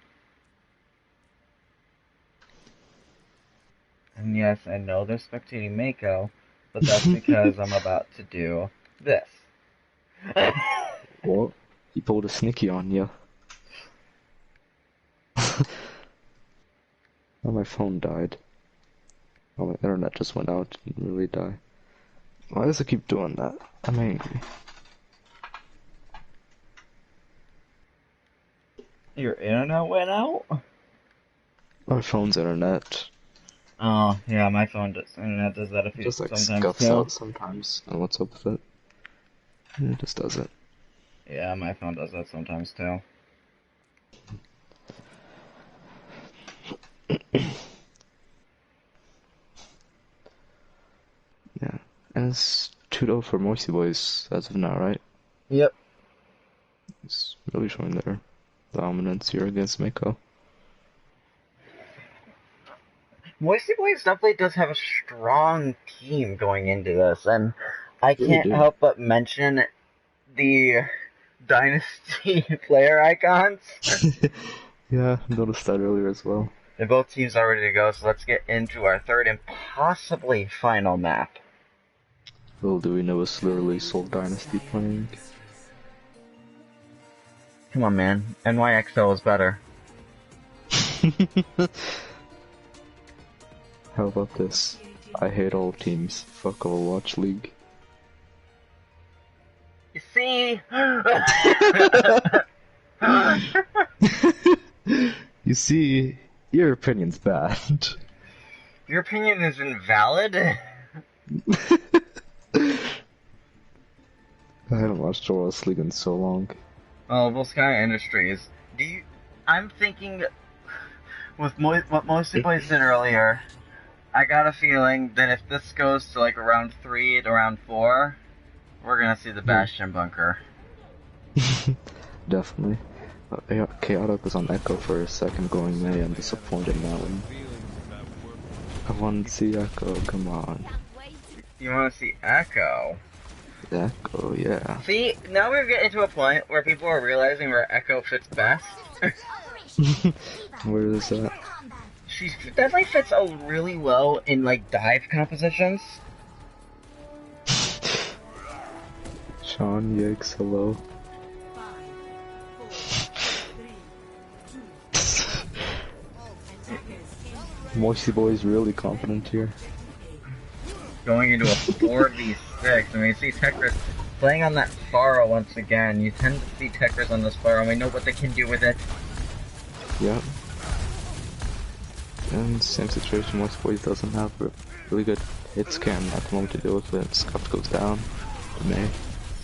And yes, I know they're spectating Mako, but that's because I'm about to do this. What? He pulled a sneaky on you. Oh, my phone died. Oh, my internet just went out. It didn't really die. Why does it keep doing that? I'm angry. Your internet went out? My phone's internet. Oh, yeah, my internet does that Just like sometimes scuffs too. out sometimes. And what's up with it? It just does it. Yeah, my phone does that sometimes too. Yeah. And it's 2-0 for Moisty Boys as of now, right? Yep. It's really showing their dominance here against Mako. Moisty Boys definitely does have a strong team going into this, and I can't help but mention the Dynasty player icons. Yeah, I noticed that earlier as well. And both teams are ready to go, so let's get into our third and possibly final map. Little do we know it's literally Soul Dynasty playing. Come on, man. NYXL is better. How about this? I hate all teams. Fuck Overwatch League. You see? You see, your opinion's bad. Your opinion is invalid? I haven't watched Overwatch League in so long. Oh, Blue Sky Industries. I'm thinking, with what most people said earlier, I got a feeling that if this goes to like round 3 to round 4, we're gonna see the Bastion bunker. Definitely. Chaotic was on Echo for a second going May. I'm disappointed in that one. I want to see Echo, come on. You want to see Echo? Echo, yeah. See, now we're getting to a point where people are realizing where Echo fits best. Where is that? She definitely fits really well in like dive compositions. Sean, yikes, hello. Moisty Boy's really confident here. Going into a 4v6, and we see Tekris playing on that Pharah once again. You tend to see Tekris on this Pharah, and we know what they can do with it. Yep. And same situation, Moisty Boy doesn't have a really good hit scan at the moment to deal with it. Scuff goes down to May.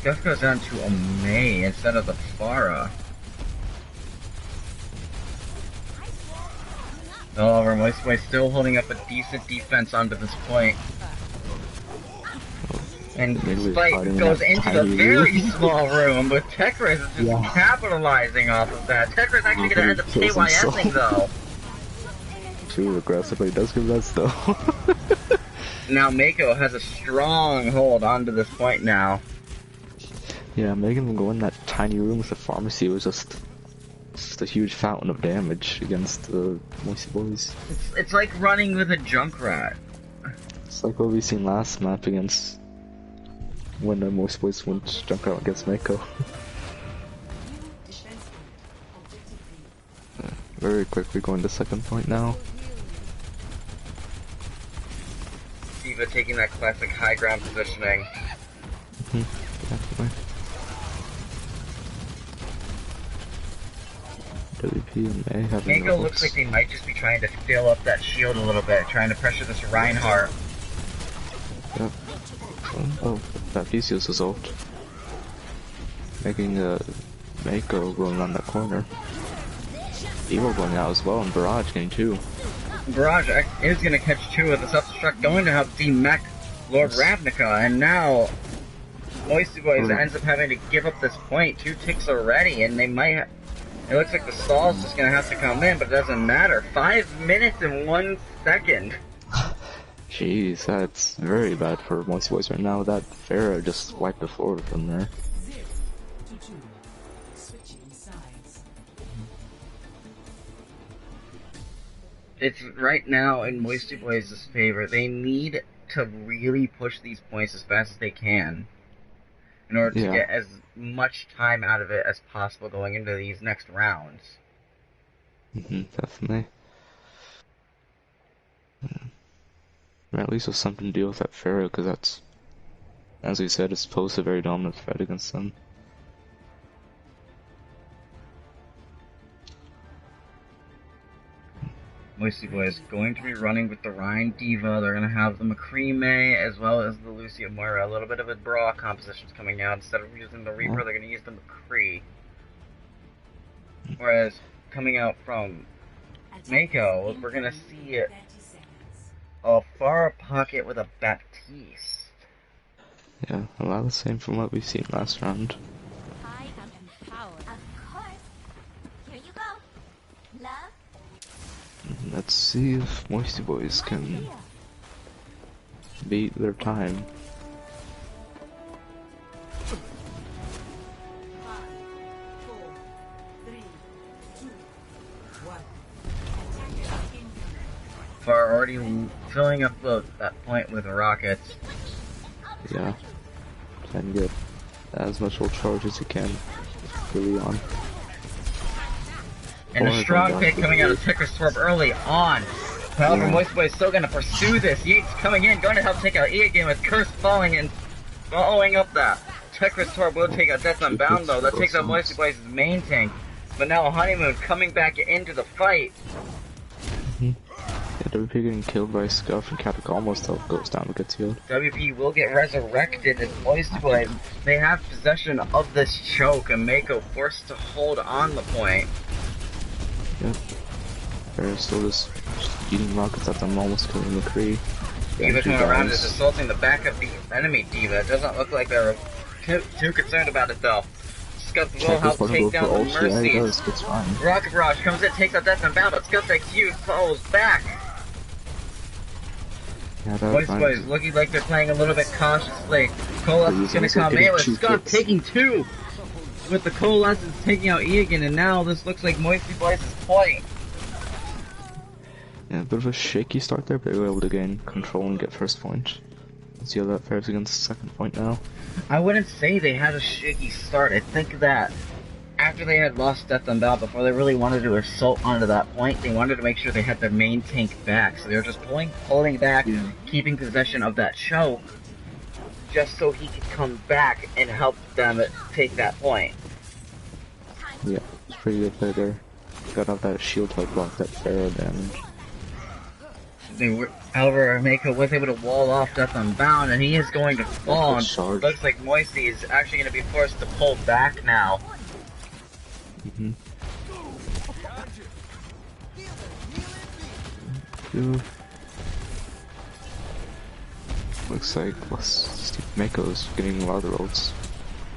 Scuff goes down to a May instead of the Pharah. However, Moisty Boy still holding up a decent defense onto this point. And Spike goes into the very small room, but Tekris is just capitalizing off of that. Tekris actually going to end up KYSing though. Too aggressive, but he does give that though. Now Mako has a strong hold onto this point now. Yeah, making them go in that tiny room with the pharmacy was just a huge fountain of damage against the Moisty Boys. It's like running with a Junkrat. It's like what we seen last map against when the Moisty Boys went Junkrat against Mako. Very quickly going to second point now. Diva taking that classic high ground positioning. Definitely. WP and May having Mako looks like they might just be trying to fill up that shield a little bit, trying to pressure this Reinhardt. Yep. Oh, that Theseus is ult. Making Mako going on that corner. Evil going out as well, and Barrage getting 2. Barrage is going to catch 2 of the self-destruct, going to help de-mech Lord Ravnica, and now Moisty Boys ends up having to give up this point. 2 ticks already, and they might it looks like the stall's just going to have to come in, but it doesn't matter. 5 minutes and 1 second. Jeez, that's very bad for Moisty Boys right now. That Pharah just wiped the floor with them there. It's right now in Moisty Boys' favor. They need to really push these points as fast as they can in order to get as much time out of it as possible going into these next rounds. Definitely. At least with something to deal with that Pharah, because that's, as we said, it's posed a very dominant threat against them. Moisty Boys going to be running with the Rhine Diva. They're going to have the McCree May as well as the Lucia Moira. A little bit of a Bra composition's coming out. Instead of using the Reaper, they're going to use the McCree. Whereas coming out from Mako, we're going to see a Pharah pocket with a Baptiste. Yeah, a lot the same from what we've seen last round. I am empowered. Of course. Here you go. Love. Let's see if Moisty Boys can beat their time. are already filling up that point with rockets. Yeah. Try and get as much ult charge as you can early on. And a strong pick coming out of Ticker's Swerve early on. However, Moist Boy is still going to pursue this. Yeats coming in, going to help take out E again with Curse falling and following up that. Ticker's Swerve will take out Death Unbound though. That takes out Moist Boy's main tank. But now Honeymoon coming back into the fight. Yeah, WP getting killed by Scuff and Capic almost goes down and gets healed. WP will get resurrected as Moist Boy. They have possession of this choke and Mako forced to hold on the point. Yep. They're still just eating rockets at them, almost killing McCree. D.Va coming around is assaulting the back of the enemy D.Va. It doesn't look like they're too concerned about it though. Scuff will help take down the Mercies. Rocket Barrage comes in, takes out Death Unbound, but Scuff's IQ falls back. Yeah, Voice Boys looking like they're playing a little bit cautiously. Coalescence is going to come in with Scuff taking 2. With the Coalescence taking out Egan, and now this looks like Moisty Boys' point. Yeah, a bit of a shaky start there, but they were able to gain control and get first point. Let's see how that fares against second point now. I wouldn't say they had a shaky start. I think that after they had lost Death Unbound, before they really wanted to assault onto that point, they wanted to make sure they had their main tank back. So they were just holding back, keeping possession of that choke, just so he could come back and help them take that point. Yeah, it's pretty good play there. Got off that shield to block that barrel damage. However, Mako was able to wall off Death Unbound, and he is going to fall. And looks like Moisty is actually going to be forced to pull back now. Looks like Mako's getting a lot of ults.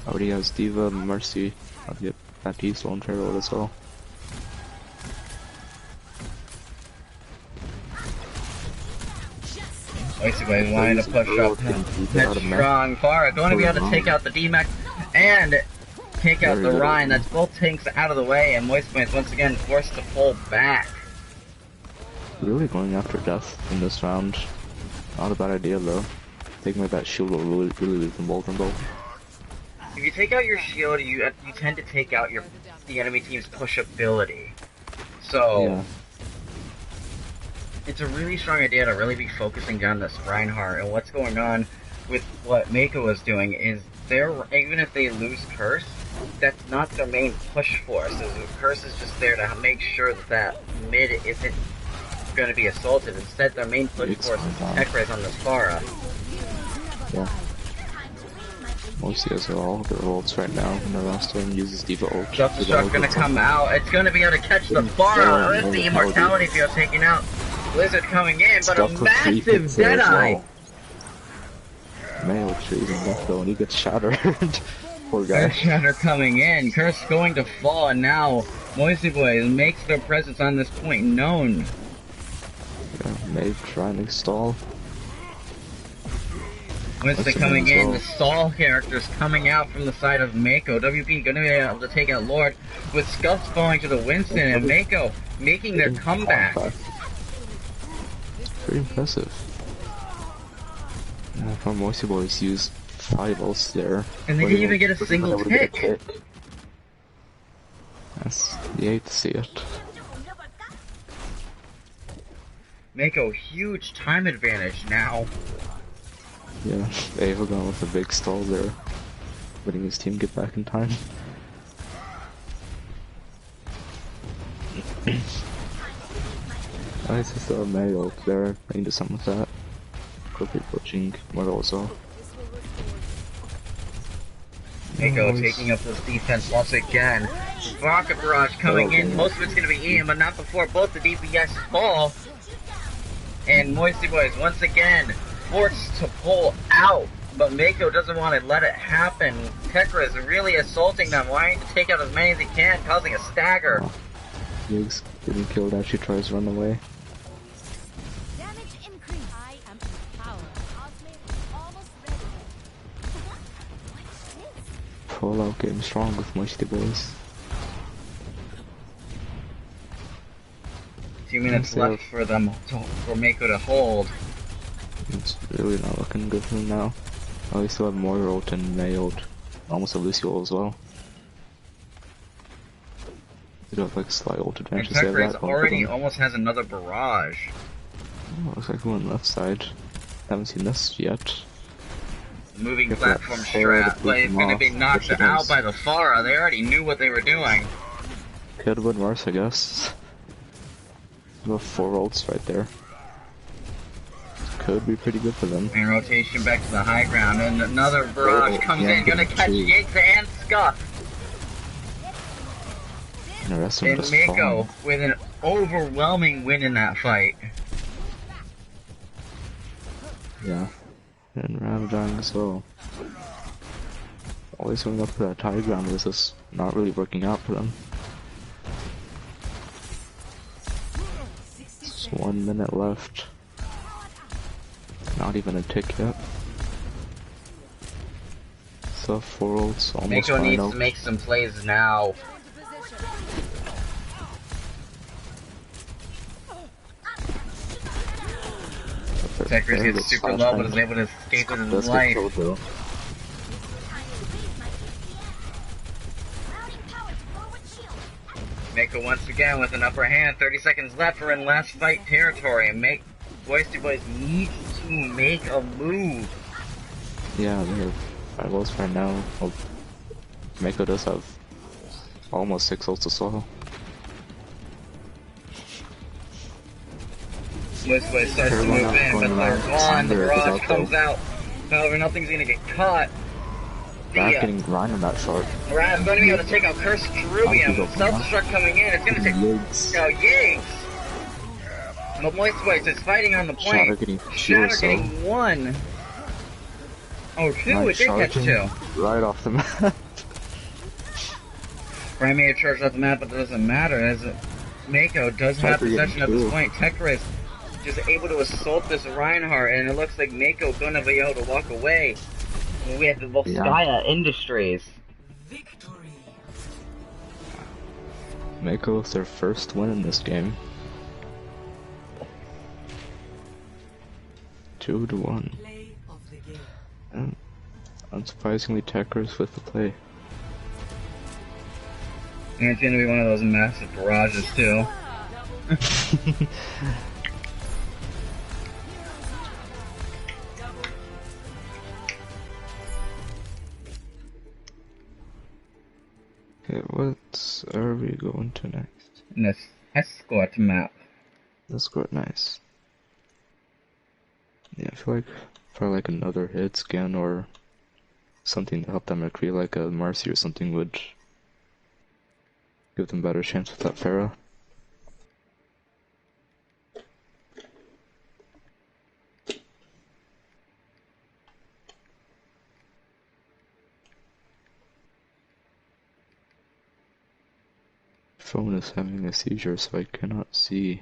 Already has D.Va, Mercy, I'll get Baptiste on Trail as well. Basically, wanting to push up headstrong. Farah going to be able to take out the D-Mac and take out the Rhine. That's both tanks out of the way, and Moist is once again forced to pull back. Really going after death in this round. Not a bad idea though. Taking out that shield will really leave them vulnerable. If you take out your shield, you tend to take out the enemy team's push ability. So. Yeah. It's a really strong idea to really be focusing down this Reinhardt, and what's going on with what Mako is doing is even if they lose Curse, that's not their main push force. Curse is just there to make sure that mid isn't going to be assaulted. Instead, their main push force is Tech-Res on this Farah. Yeah. Most of these are all their ults right now, and the last one uses D.Va ult. Justice Shock's going to come out. It's going to be able to catch the Farah with the Immortality Field taken out. Blizzard coming in, but a massive Deadeye! Man, looks even left though, and he gets shattered. Poor guy. Shatter coming in, Curse going to fall, and now Moisty Boy makes their presence on this point known. Yeah, Maeve trying to stall. Winston coming in, the stall characters coming out from the side of Mako. WP gonna be able to take out Lord, with Scuffs falling to the Winston, and Mako making their comeback. Pretty impressive. From Moisty Boys used 5 ults there. And they didn't even get a single tick. Yes, you hate to see it. Mako, huge time advantage now. Yeah, Ava gone with a big stall there, letting his team get back in time. Nice to still have Mario up there. I can do something with that. Quickly pushing Myrtle also. Mako taking up this defense once again. Rocket Barrage coming in. Most of it's going to be Ian, but not before both the DPS fall. And Moisty Boys once again forced to pull out. But Mako doesn't want to let it happen. Tekra is really assaulting them, wanting to take out as many as he can, causing a stagger. Oh. Yiggs getting killed as she tries to run away. Damage increase. I am empowered. Ultimate almost ready. Fallout getting strong with Moisty Boys. few minutes left for Mako to hold. It's really not looking good for them now. Oh, they still have Moira ult and Mei ult. Almost a Lucio ult as well. They do have like slight ult And advantage. They have Tekra that going for already them. almost has another barrage. Oh, looks like one left side. Haven't seen this yet. Moving Get platform that Pharah to strat, but keep it's them going to off, be knocked which it out is. by the Pharah. They already knew what they were doing. Could have been worse, I guess. You have 4 ults right there. Could be pretty good for them. And rotation back to the high ground, and another barrage comes in, gonna catch Yates and Scuff. And the rest of them And just Mako falling. with an overwhelming win in that fight. Yeah. And Ramadan as well. Always going up for that high ground, this is not really working out for them. Just 1 minute left. Not even a tick yet. So 4 ults, almost Mako needs final. to make some plays now. Tekra gets super low, but is able to escape with his Let's get life. killed though. Mako once again with an upper hand. 30 seconds left. We're in last fight territory. And Boys to Boys needs to make a move. Yeah, they're 5 ults right now. Well, Mako does have almost 6 ults as well. Boys to Boys starts to move in, but they're on. The barrage comes out. However, nothing's gonna get caught. Not getting grind on that short. Rad's going to be able to take out Curse Cherubium. Self-destruct coming in. It's going to take out Yates. But Moist Boys is fighting on the point. Shatter getting 1. Oh, 2. It did catch 2. Right off the map. Brian may have charged off the map, but it doesn't matter, as Mako does have possession at this point. Tekra is just able to assault this Reinhardt, and it looks like Mako going to be able to walk away with Volskaya Industries. Victory. Mako with their first win in this game. 2-1. Play of the game. And unsurprisingly, Tekra's with the play. And it's going to be one of those massive barrages, too. Okay, what are we going to next? This escort map. Let's go nice. Yeah, I feel like for like another hit scan or something to help them recruit, like a Mercy or something, would give them better chance with that Pharah. Phone is having a seizure, so I cannot see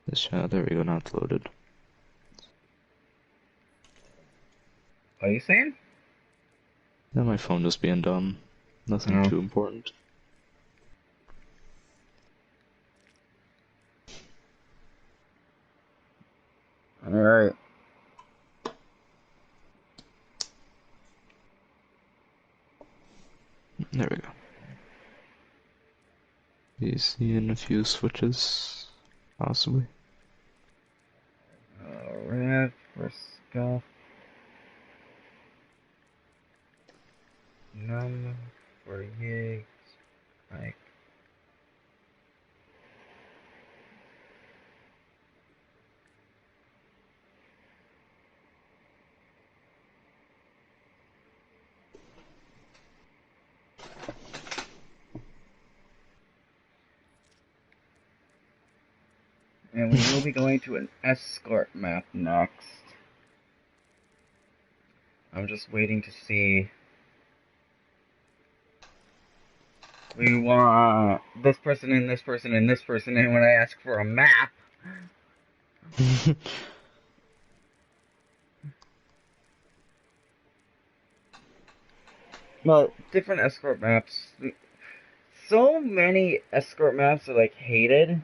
this channel. There we go, now it's loaded. What are you saying? Now my phone just being dumb. Nothing too important. Alright. There we go. You seeing a few switches, possibly? Red for Scuff. None for Yates. Like. And we will be going to an escort map next. I'm just waiting to see. We want this person and this person and this person, and when I ask for a map. Well, different escort maps. So many escort maps are like hated.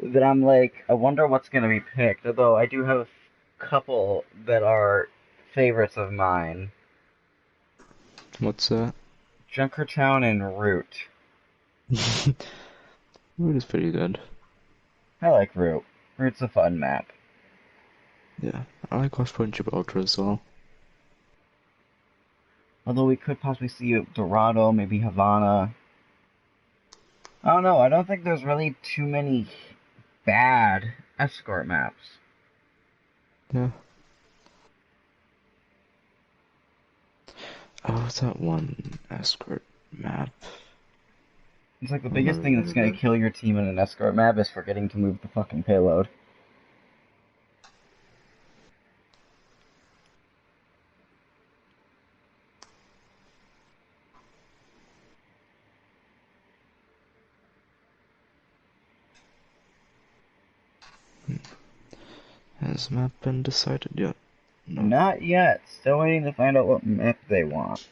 that I'm like, I wonder what's gonna be picked. Although I do have a couple that are favorites of mine. What's that? Junkertown and Root. Root is pretty good. I like Root. Root's a fun map. Yeah, I like Crosspoint Gibraltar as well. Although we could possibly see Dorado, maybe Havana. I don't know, I don't think there's really too many bad escort maps. Yeah. Oh, what's that one escort map? It's like the biggest thing that's gonna kill your team in an escort map is forgetting to move the fucking payload. Has map been decided yet? No. Not yet. Still waiting to find out what map they want.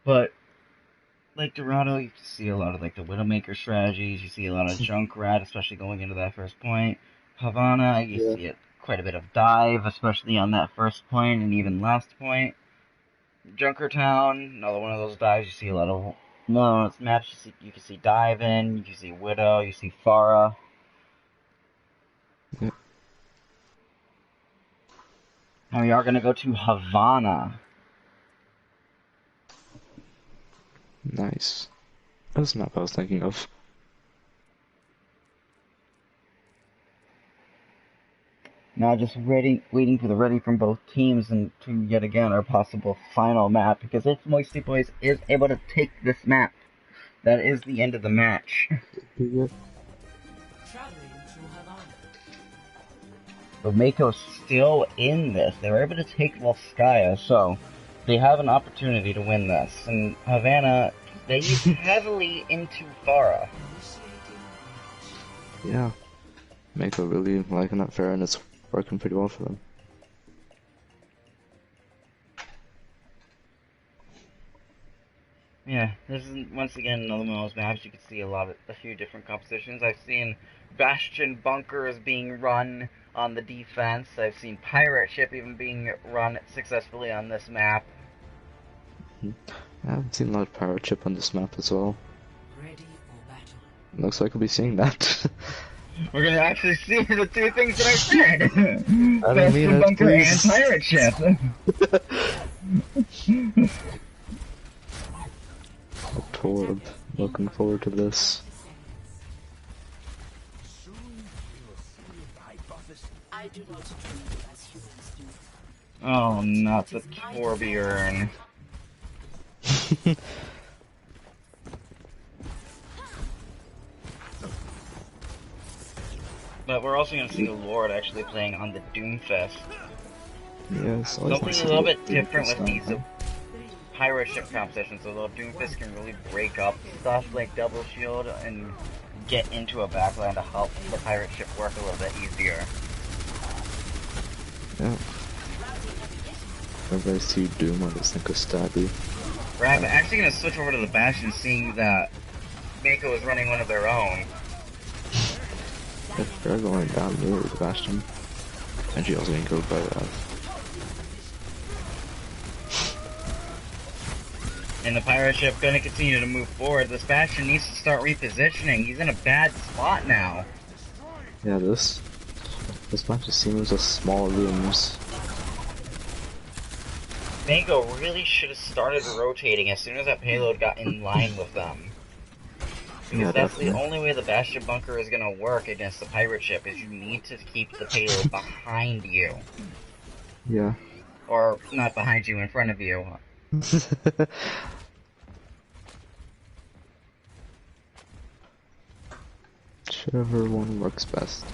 But, like Dorado, you see a lot of like the Widowmaker strategies, you see a lot of Junkrat, especially going into that first point. Havana, you see quite a bit of dive, especially on that first point and even last point. Junkertown, another one of those dives, you see a lot of maps, you can see dive in, you can see Widow, you see Pharah. Yep. Now we are going to go to Havana. Nice. That's the map I was thinking of. Now just waiting for the ready from both teams and to yet again our possible final map, because if Moisty Boys is able to take this map, that is the end of the match. Traveling to Havana. But Mako's still in this. They were able to take Volskaya, so they have an opportunity to win this. And Havana, they use heavily into Pharah. Yeah. Mako really liking that fair, and it's working pretty well for them. Yeah, this is once again another one of those maps you can see a few different compositions. I've seen Bastion bunkers being run on the defense. I've seen Pirate Ship even being run successfully on this map. I haven't seen a lot of Pirate Ship on this map as well. Ready for battle. Looks like we'll be seeing that. We're gonna actually see the two things that I said. I don't mean Bastion it, bunker and please. Pirate Ship. Torb. Looking forward to this. I do not dream as humans do. Oh, not the Torbjorn. But we're also going to see the Lord actually playing on the Doomfist. Yes, Something a little bit different with these Pirate Ship competitions, although Doomfist can really break up stuff like Double Shield and get into a backline to help the Pirate Ship work a little bit easier. Yeah. Whenever I see Doom, I just think of Stabby. Right, I'm actually going to switch over to the Bastion, seeing that Mako is running one of their own. If they're going down near the Bastion. And she also getting killed by that. And the Pirate Ship going to continue to move forward. This Bastion needs to start repositioning. He's in a bad spot now. Yeah, this map just seems as small rooms. Mako really should have started rotating as soon as that payload got in line with them. Because Yeah, that's definitely. the only way the Bastion bunker is going to work against the Pirate Ship, is you need to keep the payload behind you. Yeah. Or, not behind you, in front of you. Whichever one works best.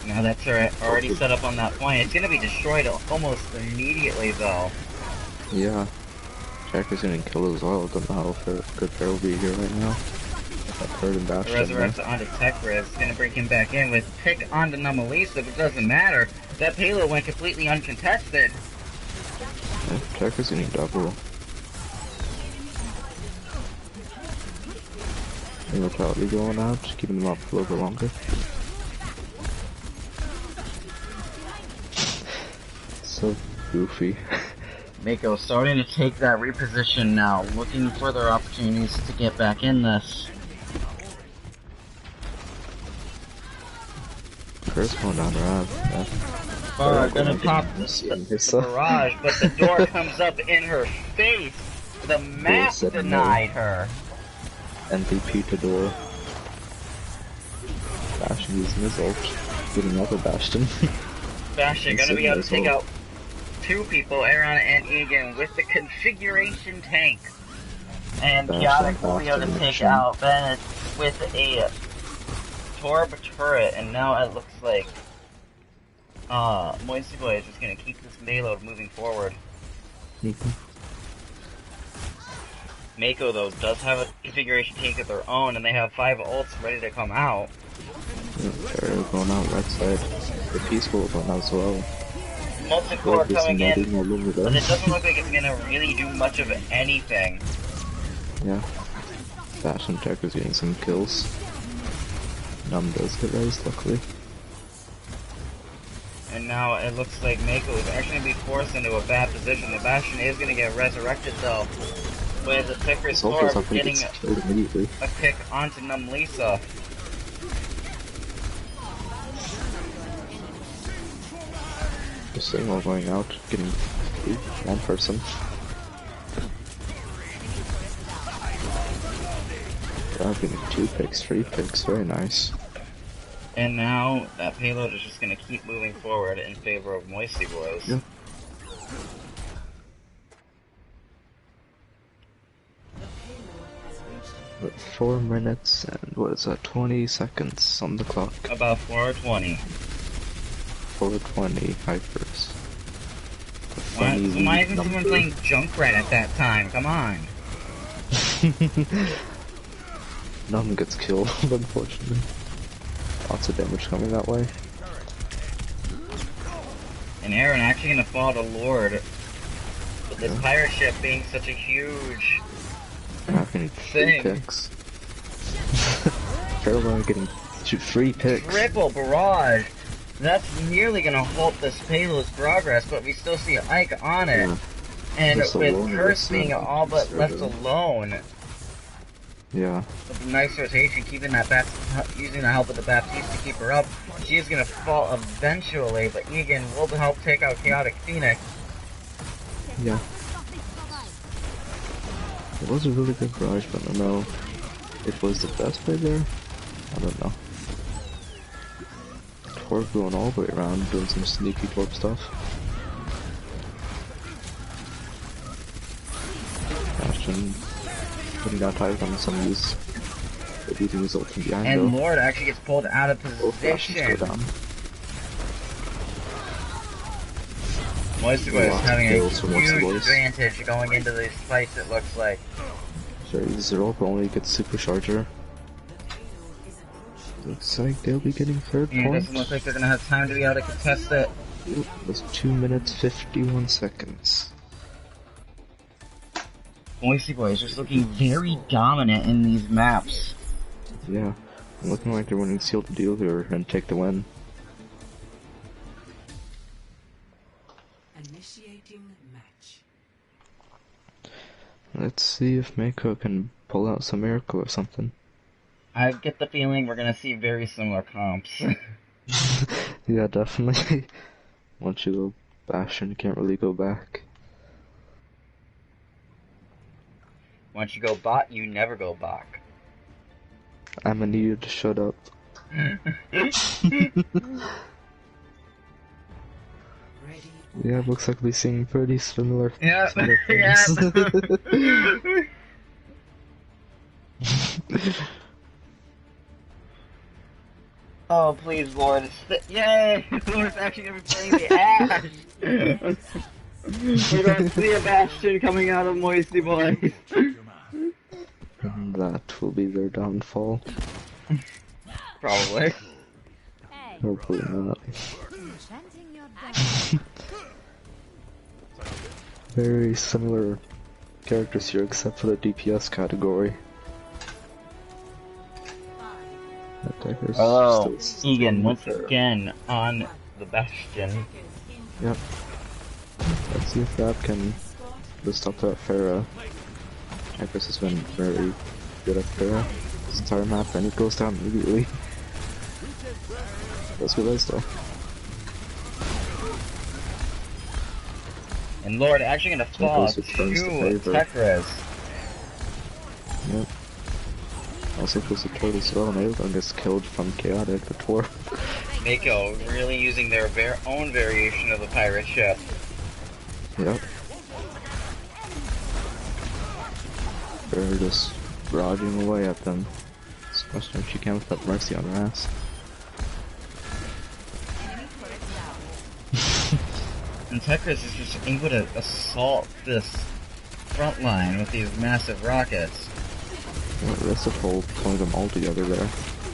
Now that's already set up on that point. It's going to be destroyed almost immediately, though. Yeah. Jacker's getting killed as well. Don't know how good Fair will be here right now. That third and The Bastion. Resurrect's onto Tekra. It's going to bring him back in with pick onto Namalisa, but it doesn't matter. That payload went completely uncontested. Yeah, Checker's getting double. Immortality going out, just keeping them up a little bit longer. So goofy. Mako starting to take that reposition now, looking for further opportunities to get back in this. Curse going down the ramp. Yeah. Gonna pop the barrage, but the door comes up in her face. The map denied her. MVP to door. Bastion using his ult. Getting another Bastion. Bastion gonna be able to take out two people, Aaron and Egan, with the configuration tank. And Chaotic will be able to take out Bennett with a Torb turret, and now it looks like Moisty Boy is just gonna keep this payload moving forward. Mako, though, does have a configuration tank of their own, and they have 5 ults ready to come out. They're going out right side. The Peaceful going out as well. Multicore coming in, but it doesn't look like it's gonna really do much of anything. Yeah. Bastion Checker's getting some kills. Num does get raised, luckily. And now it looks like Mako is actually going to be forced into a bad position. The Bastion is going to get resurrected though, with the Ticker's Sword getting a kick onto Numlisa. The signal going out, getting one person. Yeah, getting 2 picks, 3 picks, very nice. And now that payload is just going to keep moving forward in favor of Moisty Boys. Yeah. With 4 minutes and what is that, 20 seconds on the clock. About 4:20. 4:20 Hypers. Why isn't someone playing Junkrat at that time? Come on. None gets killed, unfortunately. Lots of damage coming that way. And Aaron actually going to fall to Lord. With this pirate ship being such a huge Having 3 picks. Carolina getting 3 picks. Triple barrage. That's nearly going to halt this payload's progress, but we still see Ike on it. Yeah. And with Curse being all but left alone. Yeah. With a nice rotation, keeping that using the help of the Baptiste to keep her up. She is going to fall eventually, but Egan will help take out Chaotic Phoenix. Yeah. It was a really good barrage, but I don't know if it was the best play there. I don't know. Torb going all the way around, doing some sneaky Torb stuff. Bastion putting down tires on some use. But using his ult from behind and though. Lord actually gets pulled out of position. Go down. Moisty Boy is having a huge advantage going into these fights, it looks like. Sure, uses their ult, but only gets Supercharger. Looks like they'll be getting 3rd point. It doesn't look like they're going to have time to be able to contest it. It was 2 minutes 51 seconds. Moisty Boy is just looking very dominant in these maps. Yeah, looking like they're winning Seal the Deal here and take the win. Initiating match. Let's see if Mako can pull out some miracle or something. I get the feeling we're going to see very similar comps. Yeah, definitely. Once you go Bastion, you can't really go back. Once you go bot, you never go back. I'ma need you to shut up. Yeah, looks like we're seeing pretty similar. Yeah, yeah. Oh, please, Lord. Yay! Lord's actually going to be playing the Ash! We're going to see a Bastion coming out of Moisty Boys. And that will be their downfall. Probably. Hey, Hopefully not. chanting your Very similar characters here, except for the DPS category. Attacker's Oh, still Egan once there. again on the Bastion. Yep. Let's see if that can stop that Pharah. Attackers has been very good at Pharah this entire map, and it goes down immediately. That's good guys though. And Lord actually gonna fall to returns the favor. Tekras. Yep. Also goes to Toad as well, and everyone gets killed from Chaotic the Tor. Mako really using their own variation of the pirate ship. Yep. They're just barraging away at them. Especially if she can without mercy on her ass. And Tekras is just able to assault this front line with these massive rockets. Yeah, the rest of whole pulling them all together there.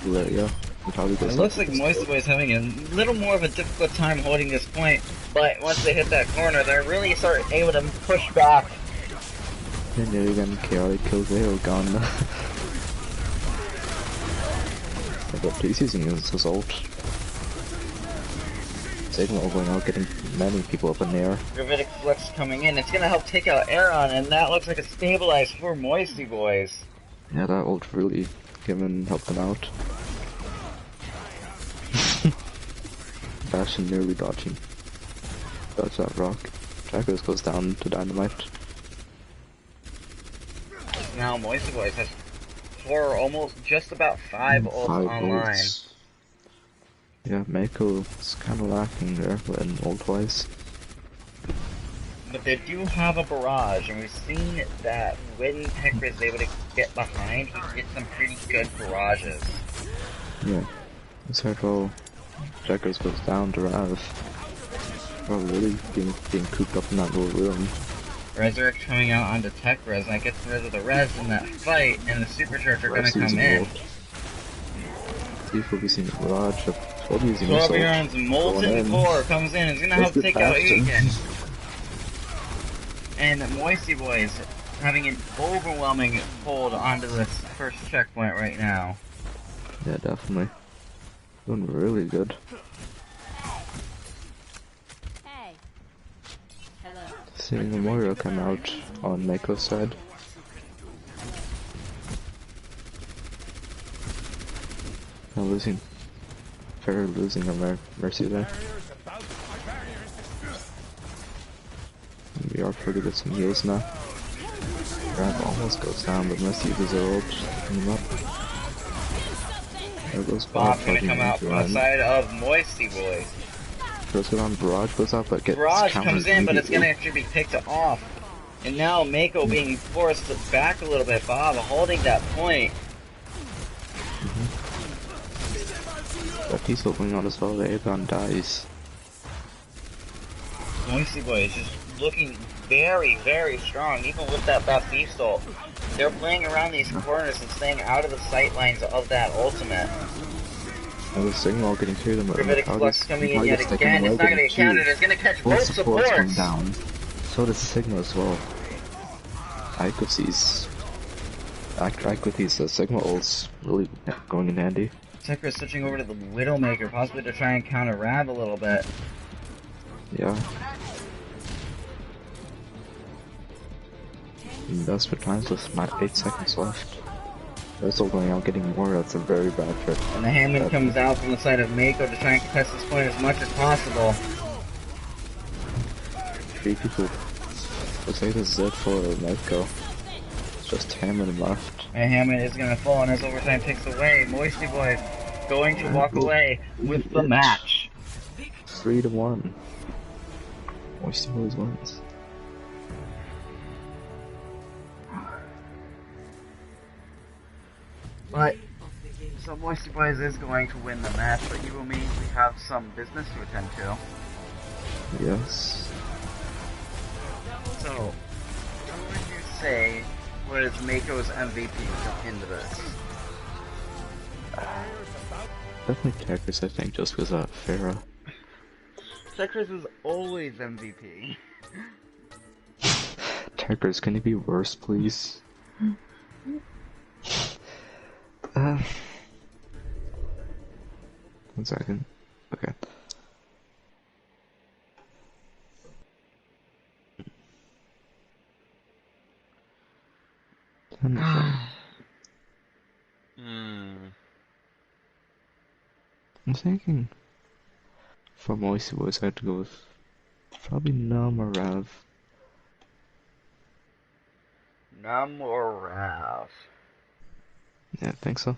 Yeah. It looks like Moisty Boy is having a little more of a difficult time holding this point, but once they hit that corner, they're really able to push back. And there again, Chaotic kills Aegon. But he's using his assault. Signal going out, getting many people up in the air. Gravitic Flex coming in, it's gonna help take out Aaron, and that looks like a stabilize for Moisty Boys. Yeah, that ult really helped them out. Bastion nearly dodging. Dodge that rock. Trackers goes down to dynamite. Now Moisty Boys has almost just about 5 ults online. Ults. Yeah, Mako's kinda lacking there when ult-wise. But they do have a barrage, and we've seen that when Tekra is able to get behind, he gets some pretty good barrages. Yeah. This hurdle Checkers goes down to Rav. Oh, really being cooped up in that little room. Resurrect coming out onto Tekra, and that gets rid of the res in that fight, and the supercharger are gonna come in. See if we'll be seeing a barrage of 12 using 12 Euron's Molten Core comes in, it's gonna help take out Egan. And Moisty Boys having an overwhelming hold onto this first checkpoint right now. Yeah, definitely. Doing really good. Hey. Hello. Seeing Memorial come out on Mako's side. Now losing. Fair losing her mercy there. We are pretty good some heals now. Grab almost goes down, but Mercy uses her ult to pick him up. There goes Bob's gonna come out from the side of Moisty Boy. Goes on, Barrage goes out, but gets Barrage comes in, but it's gonna actually be picked off. And now Mako being forced back a little bit. Bob holding that point. But he's going on as well, Aegon dies. Moisty Boy is just looking very, very strong, even with that Baptiste ult. They're playing around these corners and staying out of the sight lines of that ultimate. And the signal getting through them. Gravitic Flux coming in yet again. It's not going to get counted. It's going to catch both supports. Going down. So does Sigma as well. Icothys Sigma ults really going in handy. Tekra switching over to the Widowmaker, possibly to try and counter Rav a little bit. Yeah. That's for times with my 8 seconds left. They're still going out getting more, that's a very bad trip. And the Hammond comes out from the side of Mako to try and contest this point as much as possible. 3 people. Looks like this is it for Mako. It's just Hammond left. And Hammond is going to fall, and as overtime ticks away, Moisty Boy going to walk away with the match. 3-1. Moisty Boys wins. But, so Moisty Boys is going to win the match, but you will mean we have some business to attend to. Yes. So, what would you say was Mako's MVP into this? Definitely Tekras, I think, just because of Pharah. Tekris is always MVP. Checkers, can it be worse, please? One second. Okay. I'm thinking for Moisty Boys I had to go with probably Numb or Rav. Numb or Rav? Yeah, I think so.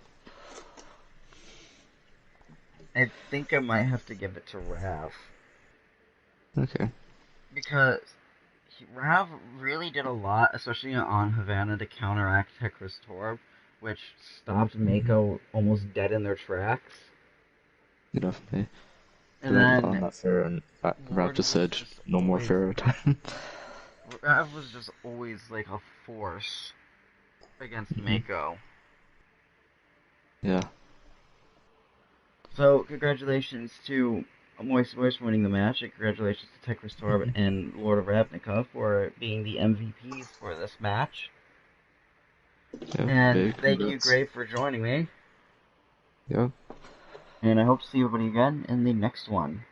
I think I might have to give it to Rav. Okay. Because Rav really did a lot, especially on Havana, to counteract Tekris Torb, which stopped Mako almost dead in their tracks. Definitely. And then on that Pharaoh, and Rav just said no more Pharaoh time. Rav was just always like a force against Mako. Yeah. So congratulations to Moist Voice winning the match, and congratulations to Tekris Torb and Lord of Ravnica for being the MVPs for this match. Yeah, And thank congrats. you, Gray, for joining me. Yeah. And I hope to see everybody again in the next one.